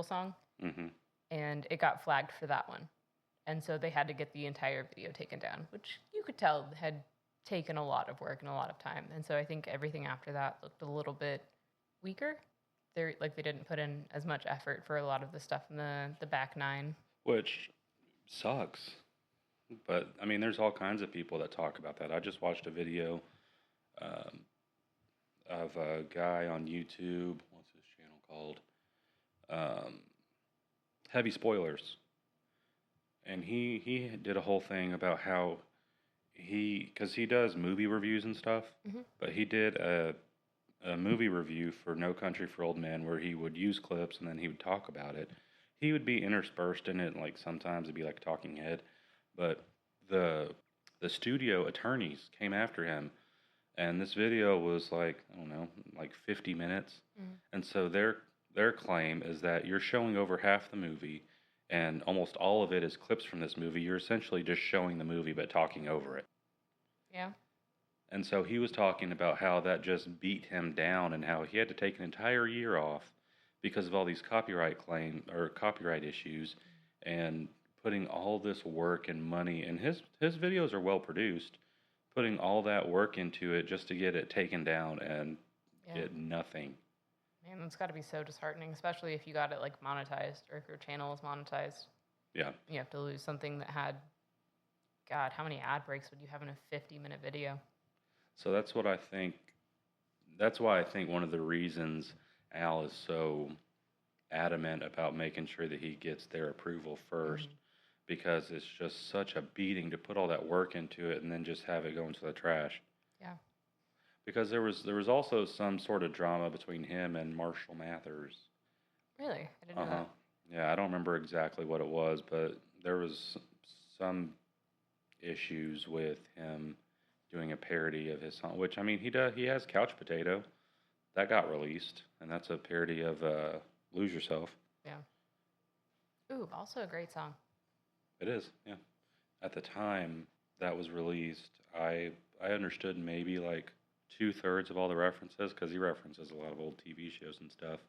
song. And it got flagged for that one. And so they had to get the entire video taken down, which you could tell had taken a lot of work and a lot of time. And so I think everything after that looked a little bit weaker. They didn't put in as much effort for a lot of the stuff in the back nine. Which sucks. But, I mean, there's all kinds of people that talk about that. I just watched a video of a guy on YouTube. What's his channel called? Heavy Spoilers. And he did a whole thing about how because he does movie reviews and stuff, but he did a movie review for No Country for Old Men where he would use clips and then he would talk about it. He would be interspersed in it, like sometimes it'd be like a talking head, but the studio attorneys came after him, and this video was like, I don't know, like 50 minutes, and so their claim is that you're showing over half the movie, and almost all of it is clips from this movie. You're essentially just showing the movie but talking over it. Yeah. And so he was talking about how that just beat him down and how he had to take an entire year off because of all these copyright issues, and putting all this work and money, and his videos are well produced, putting all that work into it just to get it taken down and get nothing. Man, that's got to be so disheartening, especially if you got it like monetized, or if your channel is monetized. Yeah. You have to lose something that had, God, how many ad breaks would you have in a 50-minute video? So that's what I think. That's why I think one of the reasons Al is so adamant about making sure that he gets their approval first, because it's just such a beating to put all that work into it and then just have it go into the trash. Yeah. Because there was also some sort of drama between him and Marshall Mathers. Really? I didn't know that. Yeah, I don't remember exactly what it was, but there was some issues with him doing a parody of his song, which, I mean, he has Couch Potato. That got released, and that's a parody of Lose Yourself. Yeah. Ooh, also a great song. It is, yeah. At the time that was released, I understood maybe like 2/3 of all the references, because he references a lot of old TV shows and stuff.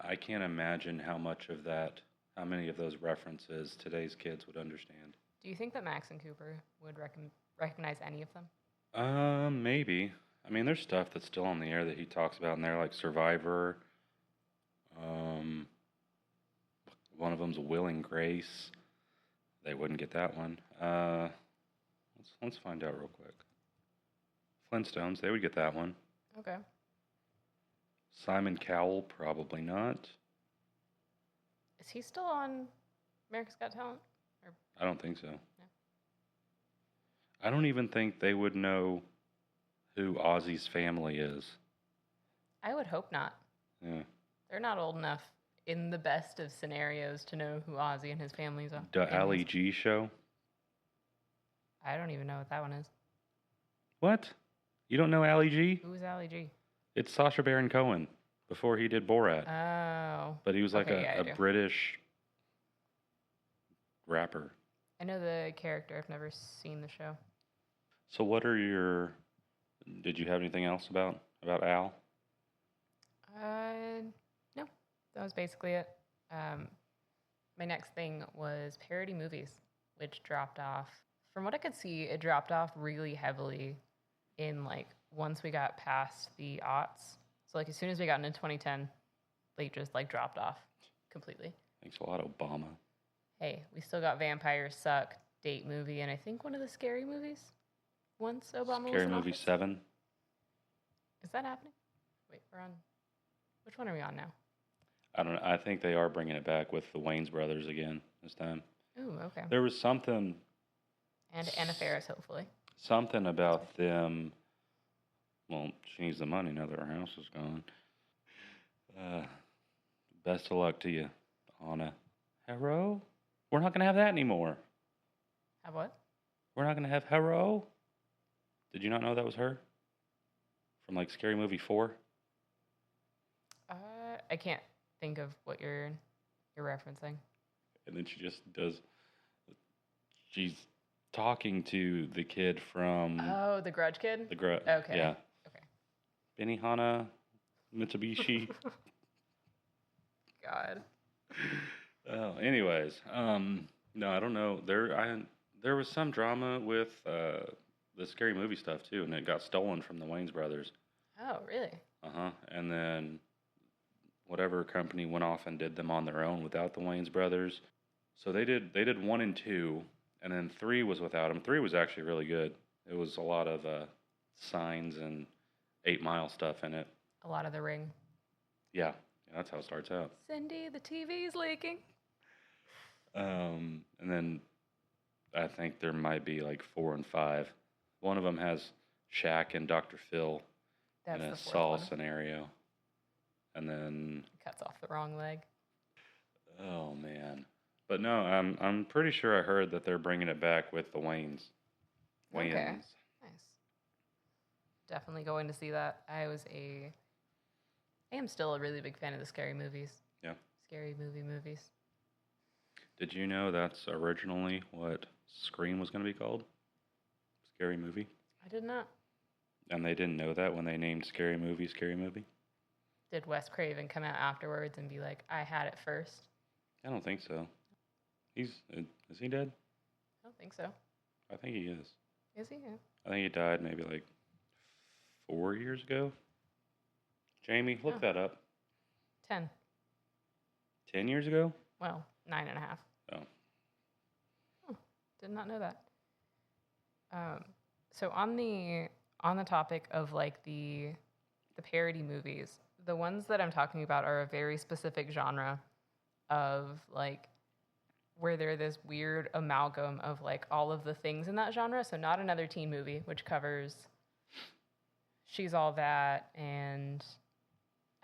I can't imagine how many of those references today's kids would understand. Do you think that Max and Cooper would recognize any of them? Maybe. I mean, there's stuff that's still on the air that he talks about in there, like Survivor. One of them's Will and Grace. They wouldn't get that one. Let's find out real quick. Flintstones, they would get that one. Okay. Simon Cowell, probably not. Is he still on America's Got Talent? Or? I don't think so. Yeah. I don't even think they would know who Ozzy's family is. I would hope not. Yeah. They're not old enough in the best of scenarios to know who Ozzy and his family's are. The Ali G Show? I don't even know what that one is. What? You don't know Ali G? Who's Ali G? It's Sacha Baron Cohen before he did Borat. Oh. But he was like a British rapper. I know the character. I've never seen the show. So did you have anything else about Al? No. That was basically it. My next thing was parody movies, which dropped off. From what I could see, it dropped off really heavily in once we got past the aughts. So as soon as we got into 2010, they just dropped off completely. Thanks a lot, Obama. Hey, we still got Vampires Suck, Date Movie, and I think one of the Scary Movies. Once Obama was in Scary Movie 7. Is that happening? Wait, we're on. Which one are we on now? I don't know. I think they are bringing it back with the Wayans brothers again this time. Ooh, okay. There was something. And Anna Faris, hopefully. Something about them. Well, she needs the money now that her house is gone. Best of luck to you, Anna. Hero? We're not going to have that anymore. Have what? We're not going to have Hero? Did you not know that was her? From Scary Movie 4? I can't think of what you're referencing. And then she just does. She's talking to the kid from. Oh, the Grudge kid? Okay. Yeah. Okay. Benihana Mitsubishi. God. Oh, anyways, no, I don't know. There was some drama with the Scary Movie stuff too, and it got stolen from the Wayans brothers. Oh, really? And then whatever company went off and did them on their own without the Wayans brothers. So they did 1 and 2, and then 3 was without them. 3 was actually really good. It was a lot of signs and 8 Mile stuff in it. A lot of The Ring. Yeah. Yeah, that's how it starts out. Cindy, the TV's leaking. And then I think there might be like 4 and 5. One of them has Shaq and Dr. Phil in a Saw scenario. And then cuts off the wrong leg. Oh man. But no, I'm pretty sure I heard that they're bringing it back with the Wayans. Okay. Nice. Definitely going to see that. I am still a really big fan of the scary movies. Yeah. Scary movies. Did you know that's originally what Scream was going to be called? Scary Movie? I did not. And they didn't know that when they named Scary Movie Scary Movie? Did Wes Craven come out afterwards and be like, I had it first? I don't think so. Is he dead? I don't think so. I think he is. Is he? Yeah. I think he died maybe like 4 years ago. Jamie, look that up. 10. 10 years ago? Well, 9.5. Oh. Did not know that. So on the topic of like the parody movies, the ones that I'm talking about are a very specific genre of like where they're this weird amalgam of like all of the things in that genre. So not another teen movie, which covers She's All That, and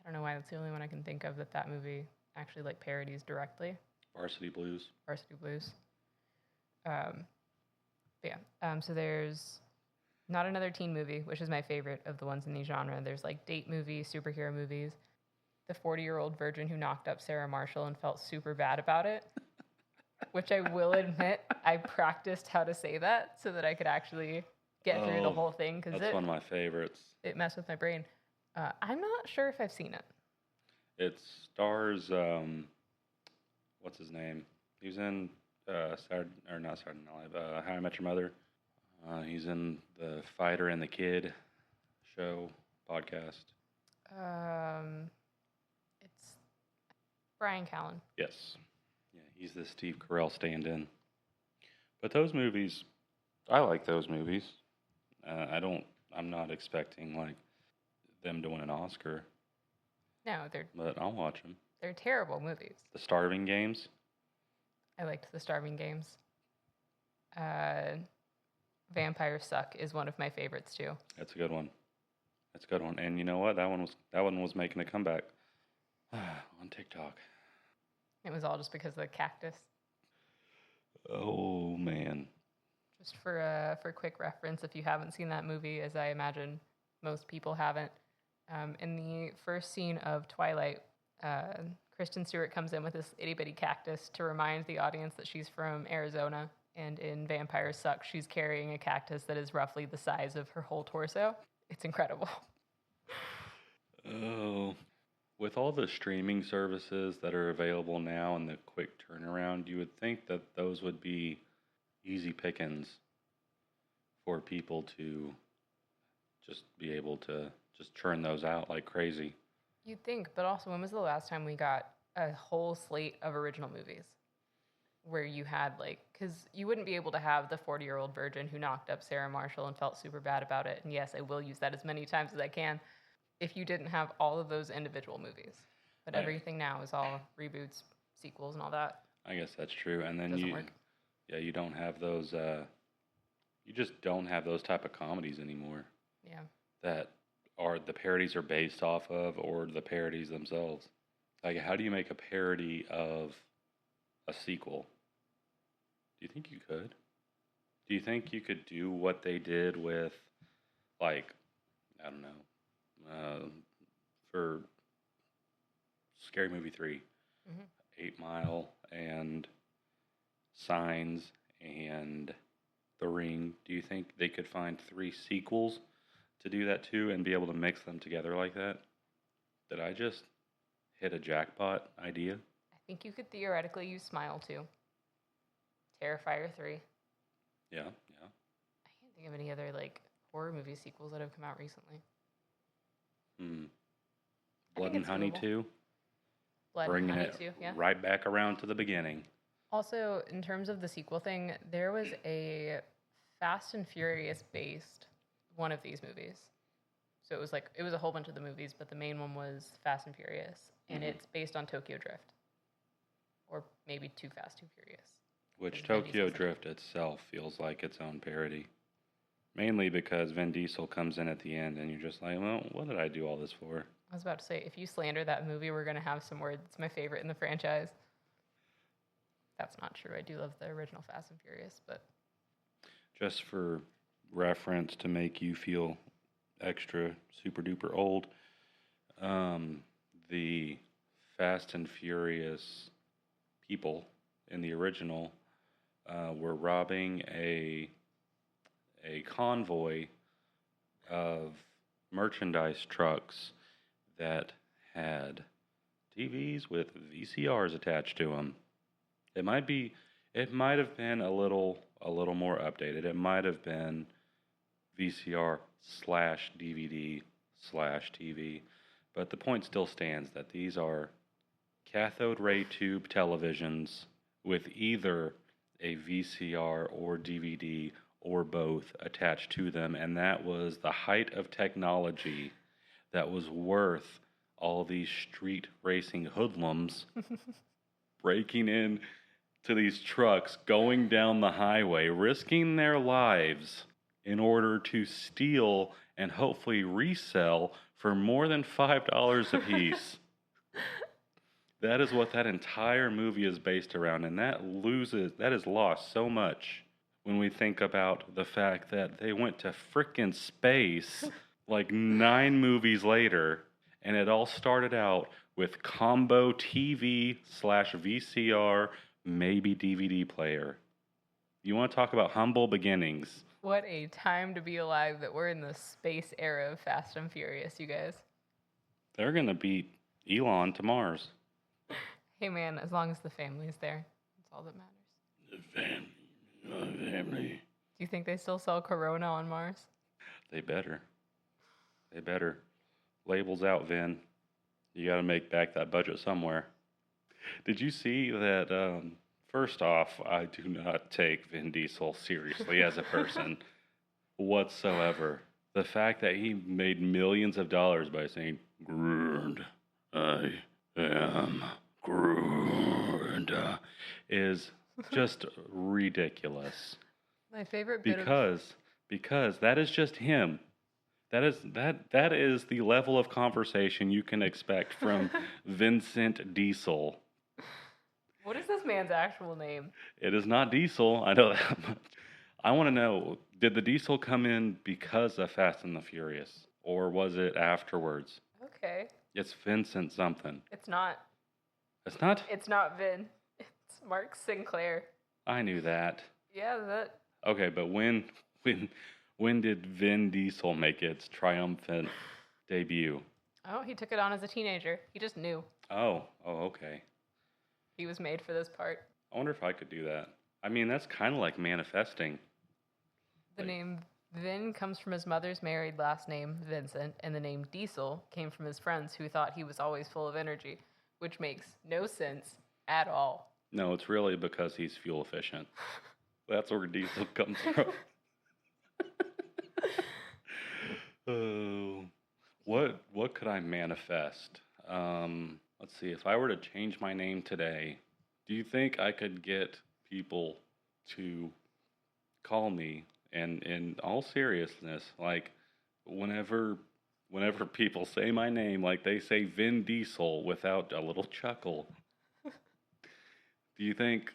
I don't know why that's the only one I can think of that movie actually like parodies directly. Varsity Blues. So there's Not Another Teen Movie, which is my favorite of the ones in the genre. There's like date movies, superhero movies. The 40-year-old virgin who knocked up Sarah Marshall and felt super bad about it, which I will admit I practiced how to say that so that I could actually get through the whole thing. That's one of my favorites. It messed with my brain. I'm not sure if I've seen it. It stars, what's his name? He was in How I Met Your Mother. He's in the Fighter and the Kid show podcast. It's Brian Callen. Yes. Yeah, he's the Steve Carell stand-in. But those movies, I like those movies. I'm not expecting like them to win an Oscar. No, but I'll watch them. They're terrible movies. The Starving Games. I liked The Starving Games. Vampires Suck is one of my favorites too. That's a good one. And you know what? That one was making a comeback on TikTok. It was all just because of the cactus. Oh man. Just for quick reference, if you haven't seen that movie, as I imagine most people haven't, in the first scene of Twilight, Kristen Stewart comes in with this itty-bitty cactus to remind the audience that she's from Arizona. And in Vampires Suck, she's carrying a cactus that is roughly the size of her whole torso. It's incredible. Oh. With all the streaming services that are available now and the quick turnaround, you would think that those would be easy pickings for people to just be able to just churn those out like crazy. You'd think, but also when was the last time we got a whole slate of original movies where you had like, because you wouldn't be able to have the 40-year-old virgin who knocked up Sarah Marshall and felt super bad about it. And yes, I will use that as many times as I can if you didn't have all of those individual movies. But everything now is all reboots, sequels, and all that. I guess that's true. And then you don't have those, you just don't have those type of comedies anymore. Yeah. That are the parodies are based off of, or the parodies themselves. Like, how do you make a parody of a sequel? Do you think you could? Do you think you could do what they did with, like, I don't know, for Scary Movie 3, 8 Mile, and Signs, and The Ring? Do you think they could find 3 sequels to do that to and be able to mix them together like that? Did I just hit a jackpot idea? I think you could theoretically use Smile too. Terrifier 3. Yeah. I can't think of any other like horror movie sequels that have come out recently. Blood and Honey 2. Bringing it 2, yeah. Right back around to the beginning. Also, in terms of the sequel thing, there was a Fast and Furious based one of these movies. So it was a whole bunch of the movies, but the main one was Fast and Furious, and it's based on Tokyo Drift, or maybe Too Fast, Too Furious. Which Tokyo Drift itself feels like its own parody. Mainly because Vin Diesel comes in at the end and you're just like, well, what did I do all this for? I was about to say, if you slander that movie, we're going to have some words. It's my favorite in the franchise. That's not true. I do love the original Fast and Furious, but... Just for reference to make you feel extra super duper old, the Fast and Furious people in the original were robbing a convoy of merchandise trucks that had TVs with VCRs attached to them. It might have been a little more updated. It might have been VCR/DVD/TV, but the point still stands that these are cathode ray tube televisions with either a VCR or DVD or both attached to them, and that was the height of technology that was worth all these street racing hoodlums breaking in to these trucks, going down the highway, risking their lives in order to steal and hopefully resell for more than $5 a piece. That is what that entire movie is based around, and that is lost so much when we think about the fact that they went to frickin' space like 9 movies later, and it all started out with combo TV/VCR, maybe DVD player. You want to talk about humble beginnings? What a time to be alive that we're in the space era of Fast and Furious, you guys. They're going to beat Elon to Mars. Hey man, as long as the family's there, that's all that matters. The family. Do you think they still sell Corona on Mars? They better. Labels out, Vin. You got to make back that budget somewhere. Did you see that? First off, I do not take Vin Diesel seriously as a person whatsoever. The fact that he made millions of dollars by saying, "Groot, I am Groot," is just ridiculous. My favorite bit because that is just him. That is the level of conversation you can expect from Vincent Diesel. What is this man's actual name? It is not Diesel. I know that much. I want to know, did the Diesel come in because of Fast and the Furious, or was it afterwards? Okay. It's Vincent something. It's not. It's not? It's not Vin. It's Mark Sinclair. I knew that. Yeah, that. Okay, but when did Vin Diesel make its triumphant debut? Oh, he took it on as a teenager. He just knew. Oh, okay. He was made for this part. I wonder if I could do that. I mean, that's kind of like manifesting. The name Vin comes from his mother's married last name, Vincent, and the name Diesel came from his friends who thought he was always full of energy, which makes no sense at all. No, it's really because he's fuel efficient. That's where Diesel comes from. Oh, what could I manifest? Let's see. If I were to change my name today, do you think I could get people to call me? And in all seriousness, like whenever people say my name, like they say Vin Diesel without a little chuckle. Do you think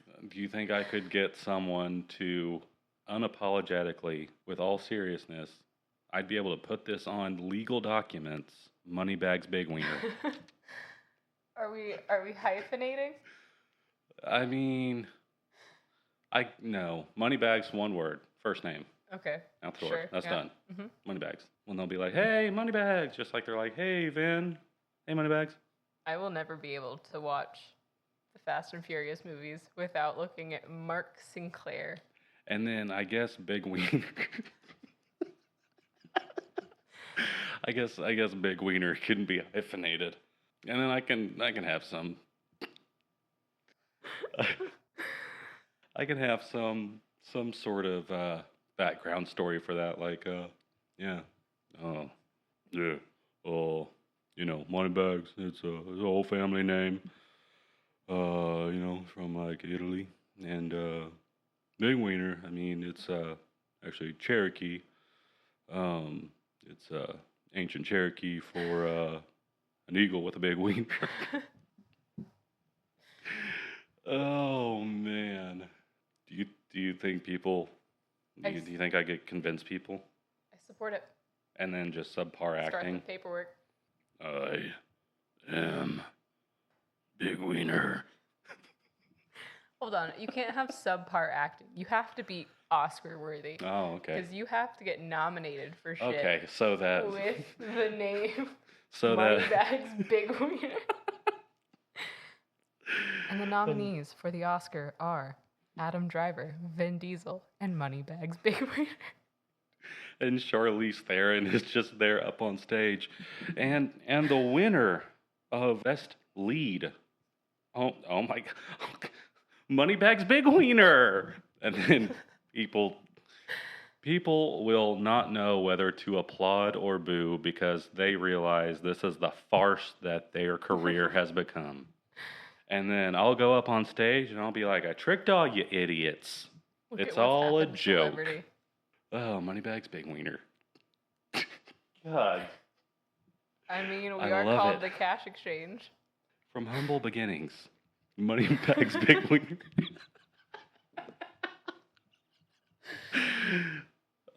I could get someone to unapologetically, with all seriousness, I'd be able to put this on legal documents, Moneybags Big Wiener? Are we hyphenating? I mean, no. Moneybags, one word, first name. Okay. Out the door. That's done. Mm-hmm. Moneybags. When they'll be like, "Hey, Moneybags," just like they're like, "Hey, Vin. Hey, Moneybags." I will never be able to watch the Fast and Furious movies without looking at Mark Sinclair. And then I guess Big Wiener. I guess Big Wiener can be hyphenated, and then I can have some. I can have some sort of background story for that, like yeah. Oh. Yeah. Moneybags. It's a whole family name. From like Italy. And Big Wiener, I mean, it's actually Cherokee. It's ancient Cherokee for an eagle with a big wiener. Oh man. Do you think people? Do you think I could convince people? I support it. And then just subpar acting. Start the paperwork. I am Big Wiener. Hold on, you can't have subpar acting. You have to be Oscar worthy. Oh, okay. Because you have to get nominated for shit. Okay, so that with the name. So that Moneybags Big Wiener. And the nominees for the Oscar are Adam Driver, Vin Diesel, and Moneybags Big Wiener. And Charlize Theron is just there up on stage, and the winner of Best Lead. Oh my God. Moneybags Big Wiener. And then people will not know whether to applaud or boo because they realize this is the farce that their career has become. And then I'll go up on stage and I'll be like, I tricked all you idiots. It's all a joke. Celebrity. Oh, Moneybags Big Wiener. God. I mean, we are called the Cash Exchange. From humble beginnings. Moneybags Big Wiener.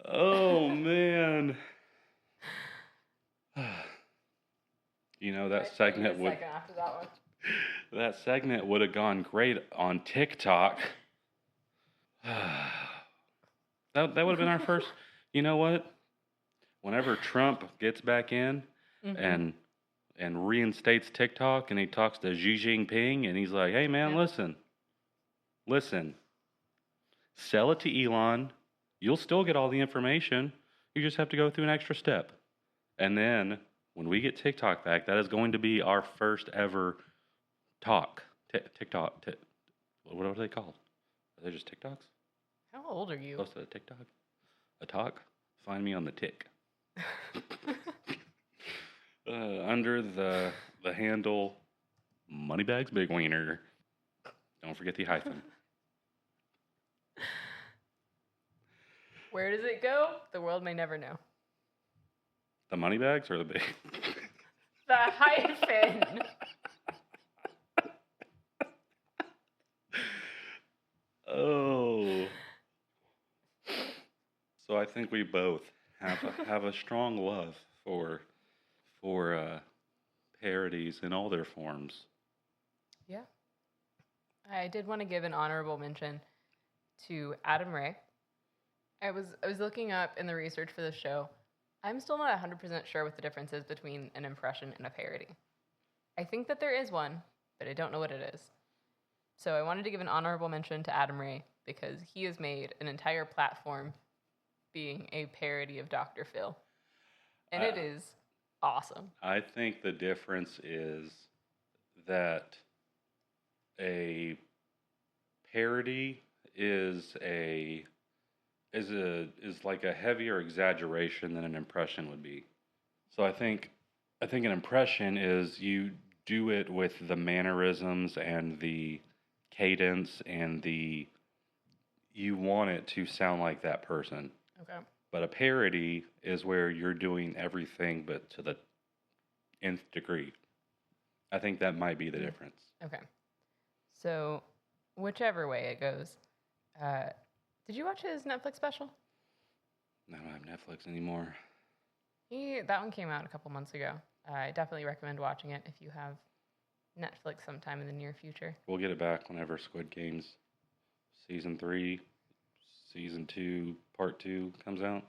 Oh, man. That segment would... After that one. That segment would have gone great on TikTok. That would have been our first... You know what? Whenever Trump gets back in and reinstates TikTok and he talks to Xi Jinping and he's like, hey, man, listen. Sell it to Elon. You'll still get all the information. You just have to go through an extra step. And then when we get TikTok back, that is going to be our first ever talk. TikTok. What are they called? Are they just TikToks? How old are you? Close to a TikTok? A talk? Find me on the Tik. Under the handle Moneybags Big Wiener. Don't forget the hyphen. Where does it go? The world may never know. The Moneybags or the big? The hyphen. Oh. So I think we both have a strong love for parodies in all their forms. Yeah. I did want to give an honorable mention to Adam Ray. I was looking up in the research for the show. I'm still not 100% sure what the difference is between an impression and a parody. I think that there is one, but I don't know what it is. So I wanted to give an honorable mention to Adam Ray because he has made an entire platform being a parody of Dr. Phil. And it is awesome. I think the difference is that a parody is like a heavier exaggeration than an impression would be. So I think an impression is you do it with the mannerisms and the cadence and you want it to sound like that person. Okay. But a parody is where you're doing everything but to the nth degree. I think that might be the difference. Okay. So whichever way it goes, did you watch his Netflix special? No, I don't have Netflix anymore. That one came out a couple months ago. I definitely recommend watching it if you have Netflix sometime in the near future. We'll get it back whenever Squid Games Season 3, Season 2, Part 2 comes out.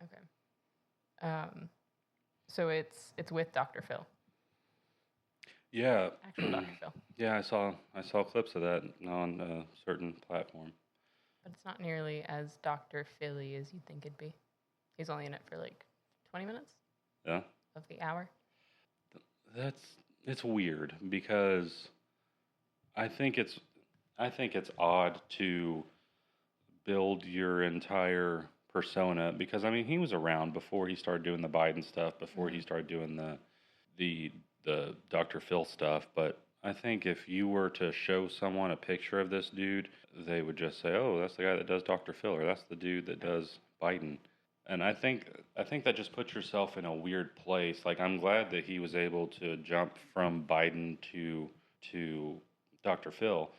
Okay. So it's with Dr. Phil. Yeah. Actual Dr. Phil. Yeah, I saw clips of that on a certain platform. But it's not nearly as Dr. Philly as you'd think it'd be. He's only in it for like 20 minutes. Yeah. Of the hour. It's weird because I think it's odd to build your entire persona, because I mean he was around before he started doing the Biden stuff, before he started doing the Dr. Phil stuff. But I think if you were to show someone a picture of this dude, they would just say, "Oh, that's the guy that does Dr. Phil, or that's the dude that does Biden." And I think that just puts yourself in a weird place. Like, I'm glad that he was able to jump from Biden to Dr. Phil,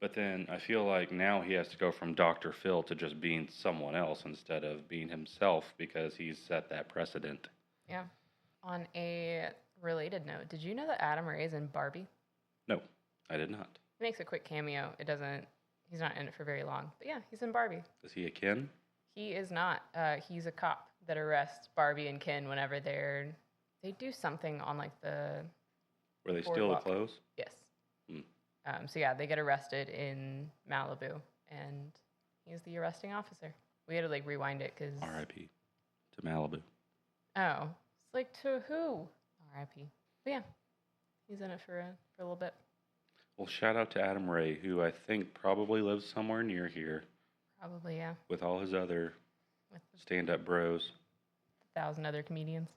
but then I feel like now he has to go from Dr. Phil to just being someone else instead of being himself, because he's set that precedent. Yeah. On a related note, did you know that Adam Ray is in Barbie? No, I did not. He makes a quick cameo. He's not in it for very long. But yeah, he's in Barbie. Is he a Ken? He is not. He's a cop that arrests Barbie and Ken whenever they do something on like the Where they steal the clothes? Yes. So yeah, they get arrested in Malibu, and he's the arresting officer. We had to like rewind it because R.I.P. to Malibu. Oh, it's like to who? R.I.P. But yeah, he's in it for a little bit. Well, shout out to Adam Ray, who I think probably lives somewhere near here. Probably, yeah. With all his other stand-up bros. 1,000 other comedians.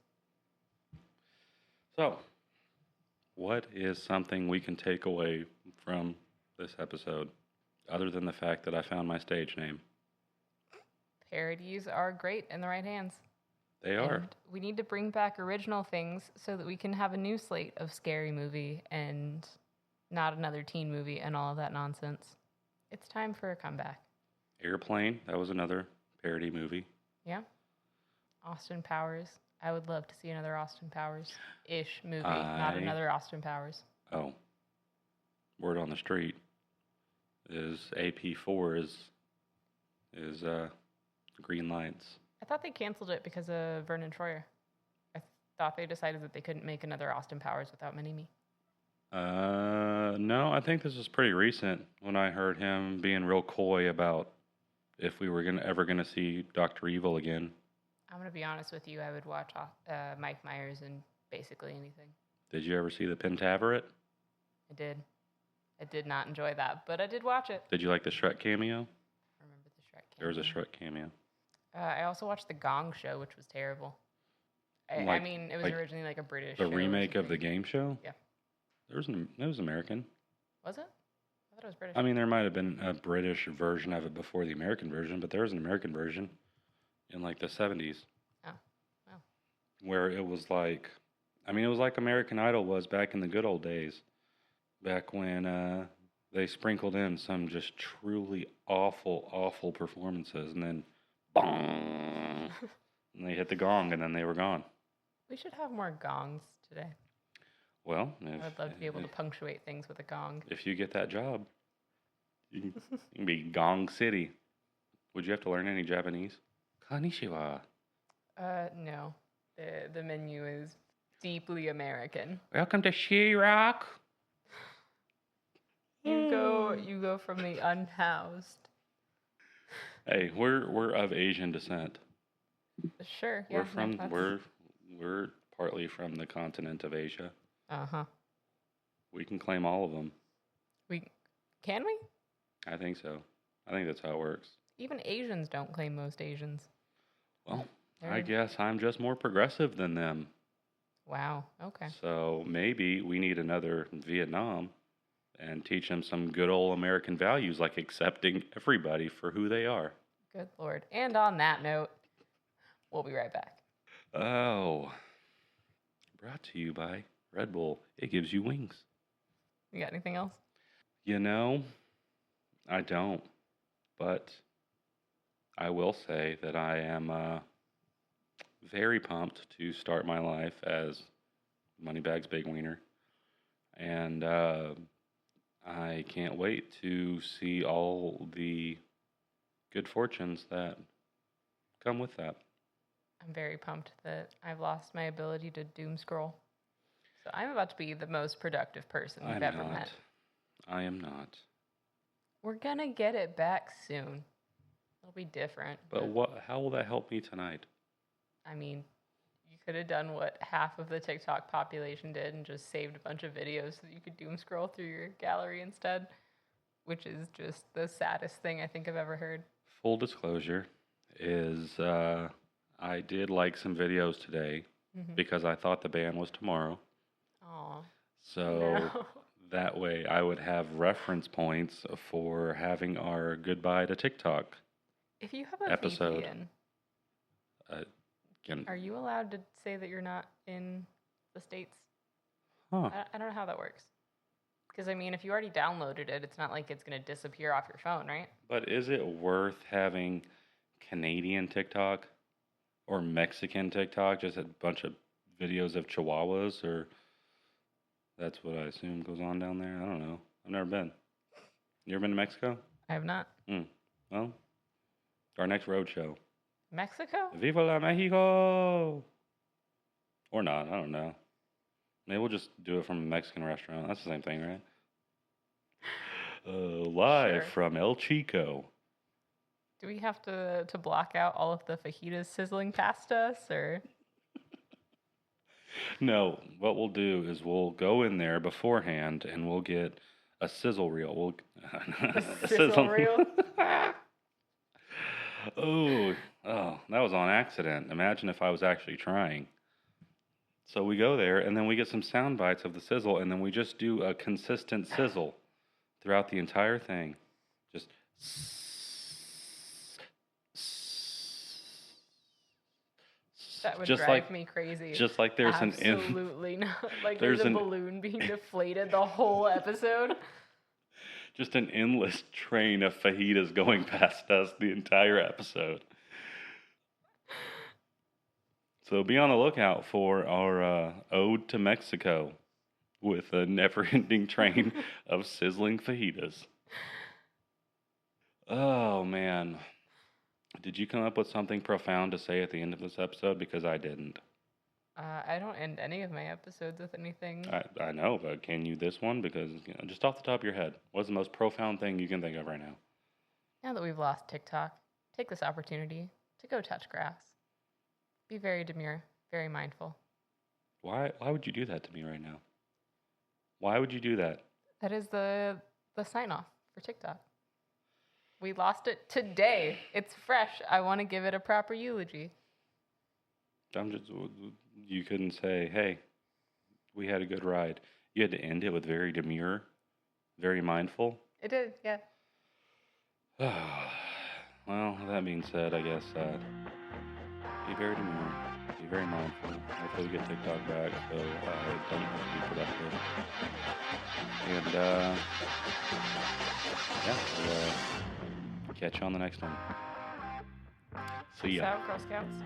So, what is something we can take away from this episode, other than the fact that I found my stage name? Parodies are great in the right hands. They are. And we need to bring back original things so that we can have a new slate of scary movie and not another teen movie and all of that nonsense. It's time for a comeback. Airplane, that was another parody movie. Yeah. Austin Powers. I would love to see another Austin Powers-ish movie, not another Austin Powers. Oh. Word on the street is AP4 is green lights. I thought they canceled it because of Vernon Troyer. I thought they decided that they couldn't make another Austin Powers without Mini-Me. No, I think this was pretty recent when I heard him being real coy about if we were ever gonna see Dr. Evil again. I'm gonna be honest with you. I would watch Mike Myers in basically anything. Did you ever see the Pentaveret? I did. I did not enjoy that, but I did watch it. Did you like the Shrek cameo? I remember the Shrek cameo. There was a Shrek cameo. I also watched The Gong Show, which was terrible. I mean, it was originally like a British show. The remake of the game show? Yeah. It was American. Was it? I thought it was British. I mean, there might have been a British version of it before the American version, but there was an American version in like the 70s. Oh, wow. Where it was like, I mean, it was like American Idol was back in the good old days. Back when they sprinkled in some just truly awful, awful performances, and then bong, and they hit the gong, and then they were gone. We should have more gongs today. Well, I'd love to be able to punctuate things with a gong. If you get that job, you can be Gong City. Would you have to learn any Japanese? Konnichiwa. No. The menu is deeply American. Welcome to She-Rock. You go from the unhoused. Hey, we're of Asian descent. Sure. Yeah, we're partly from the continent of Asia. Uh-huh. We can claim all of them. Can we? I think so. I think that's how it works. Even Asians don't claim most Asians. Well, I guess I'm just more progressive than them. Wow. Okay. So maybe we need another Vietnam and teach them some good old American values like accepting everybody for who they are. Good Lord. And on that note, we'll be right back. Oh. Brought to you by Red Bull. It gives you wings. You got anything else? You know, I don't. But I will say that I am very pumped to start my life as Moneybags Big Wiener. And I can't wait to see all the good fortunes that come with that. I'm very pumped that I've lost my ability to doom scroll. So I'm about to be the most productive person you've ever met. I am not. We're going to get it back soon. It'll be different. But how will that help me tonight? I mean, you could have done what half of the TikTok population did and just saved a bunch of videos so that you could doom scroll through your gallery instead, which is just the saddest thing I think I've ever heard. Full disclosure, is I did like some videos today because I thought the ban was tomorrow. Oh. So that way I would have reference points for having our goodbye to TikTok If you have a episode. VPN, are you allowed to say that you're not in the States? Huh. I don't know how that works. Because, I mean, if you already downloaded it, it's not like it's going to disappear off your phone, right? But is it worth having Canadian TikTok or Mexican TikTok? Just a bunch of videos of chihuahuas? Or that's what I assume goes on down there? I don't know. I've never been. You ever been to Mexico? I have not. Well, our next road show. Mexico? Viva la Mexico! Or not, I don't know. Maybe we'll just do it from a Mexican restaurant. That's the same thing, right? Live from El Chico. Do we have to block out all of the fajitas sizzling past us, or? No, what we'll do is we'll go in there beforehand and we'll get a sizzle reel. A sizzle reel? Oh, that was on accident. Imagine if I was actually trying. So we go there, and then we get some sound bites of the sizzle, and then we just do a consistent sizzle throughout the entire thing. Just that would just drive me crazy. Just like there's absolutely not. Like there's a balloon being deflated the whole episode. Just an endless train of fajitas going past us the entire episode. So be on the lookout for our ode to Mexico with a never-ending train of sizzling fajitas. Oh, man. Did you come up with something profound to say at the end of this episode? Because I didn't. I don't end any of my episodes with anything. I know, but can you this one? Because just off the top of your head, what's the most profound thing you can think of right now? Now that we've lost TikTok, take this opportunity to go touch grass. Be very demure, very mindful. Why would you do that to me right now? Why would you do that? That is the sign-off for TikTok. We lost it today. It's fresh. I want to give it a proper eulogy. You couldn't say, hey, we had a good ride. You had to end it with very demure, very mindful. It did, yeah. Well, that being said, I guess be very demure, be very mindful. Hopefully we get TikTok back, so I don't have to be productive. And we'll catch you on the next one. See ya. Peace out, Girl Scouts.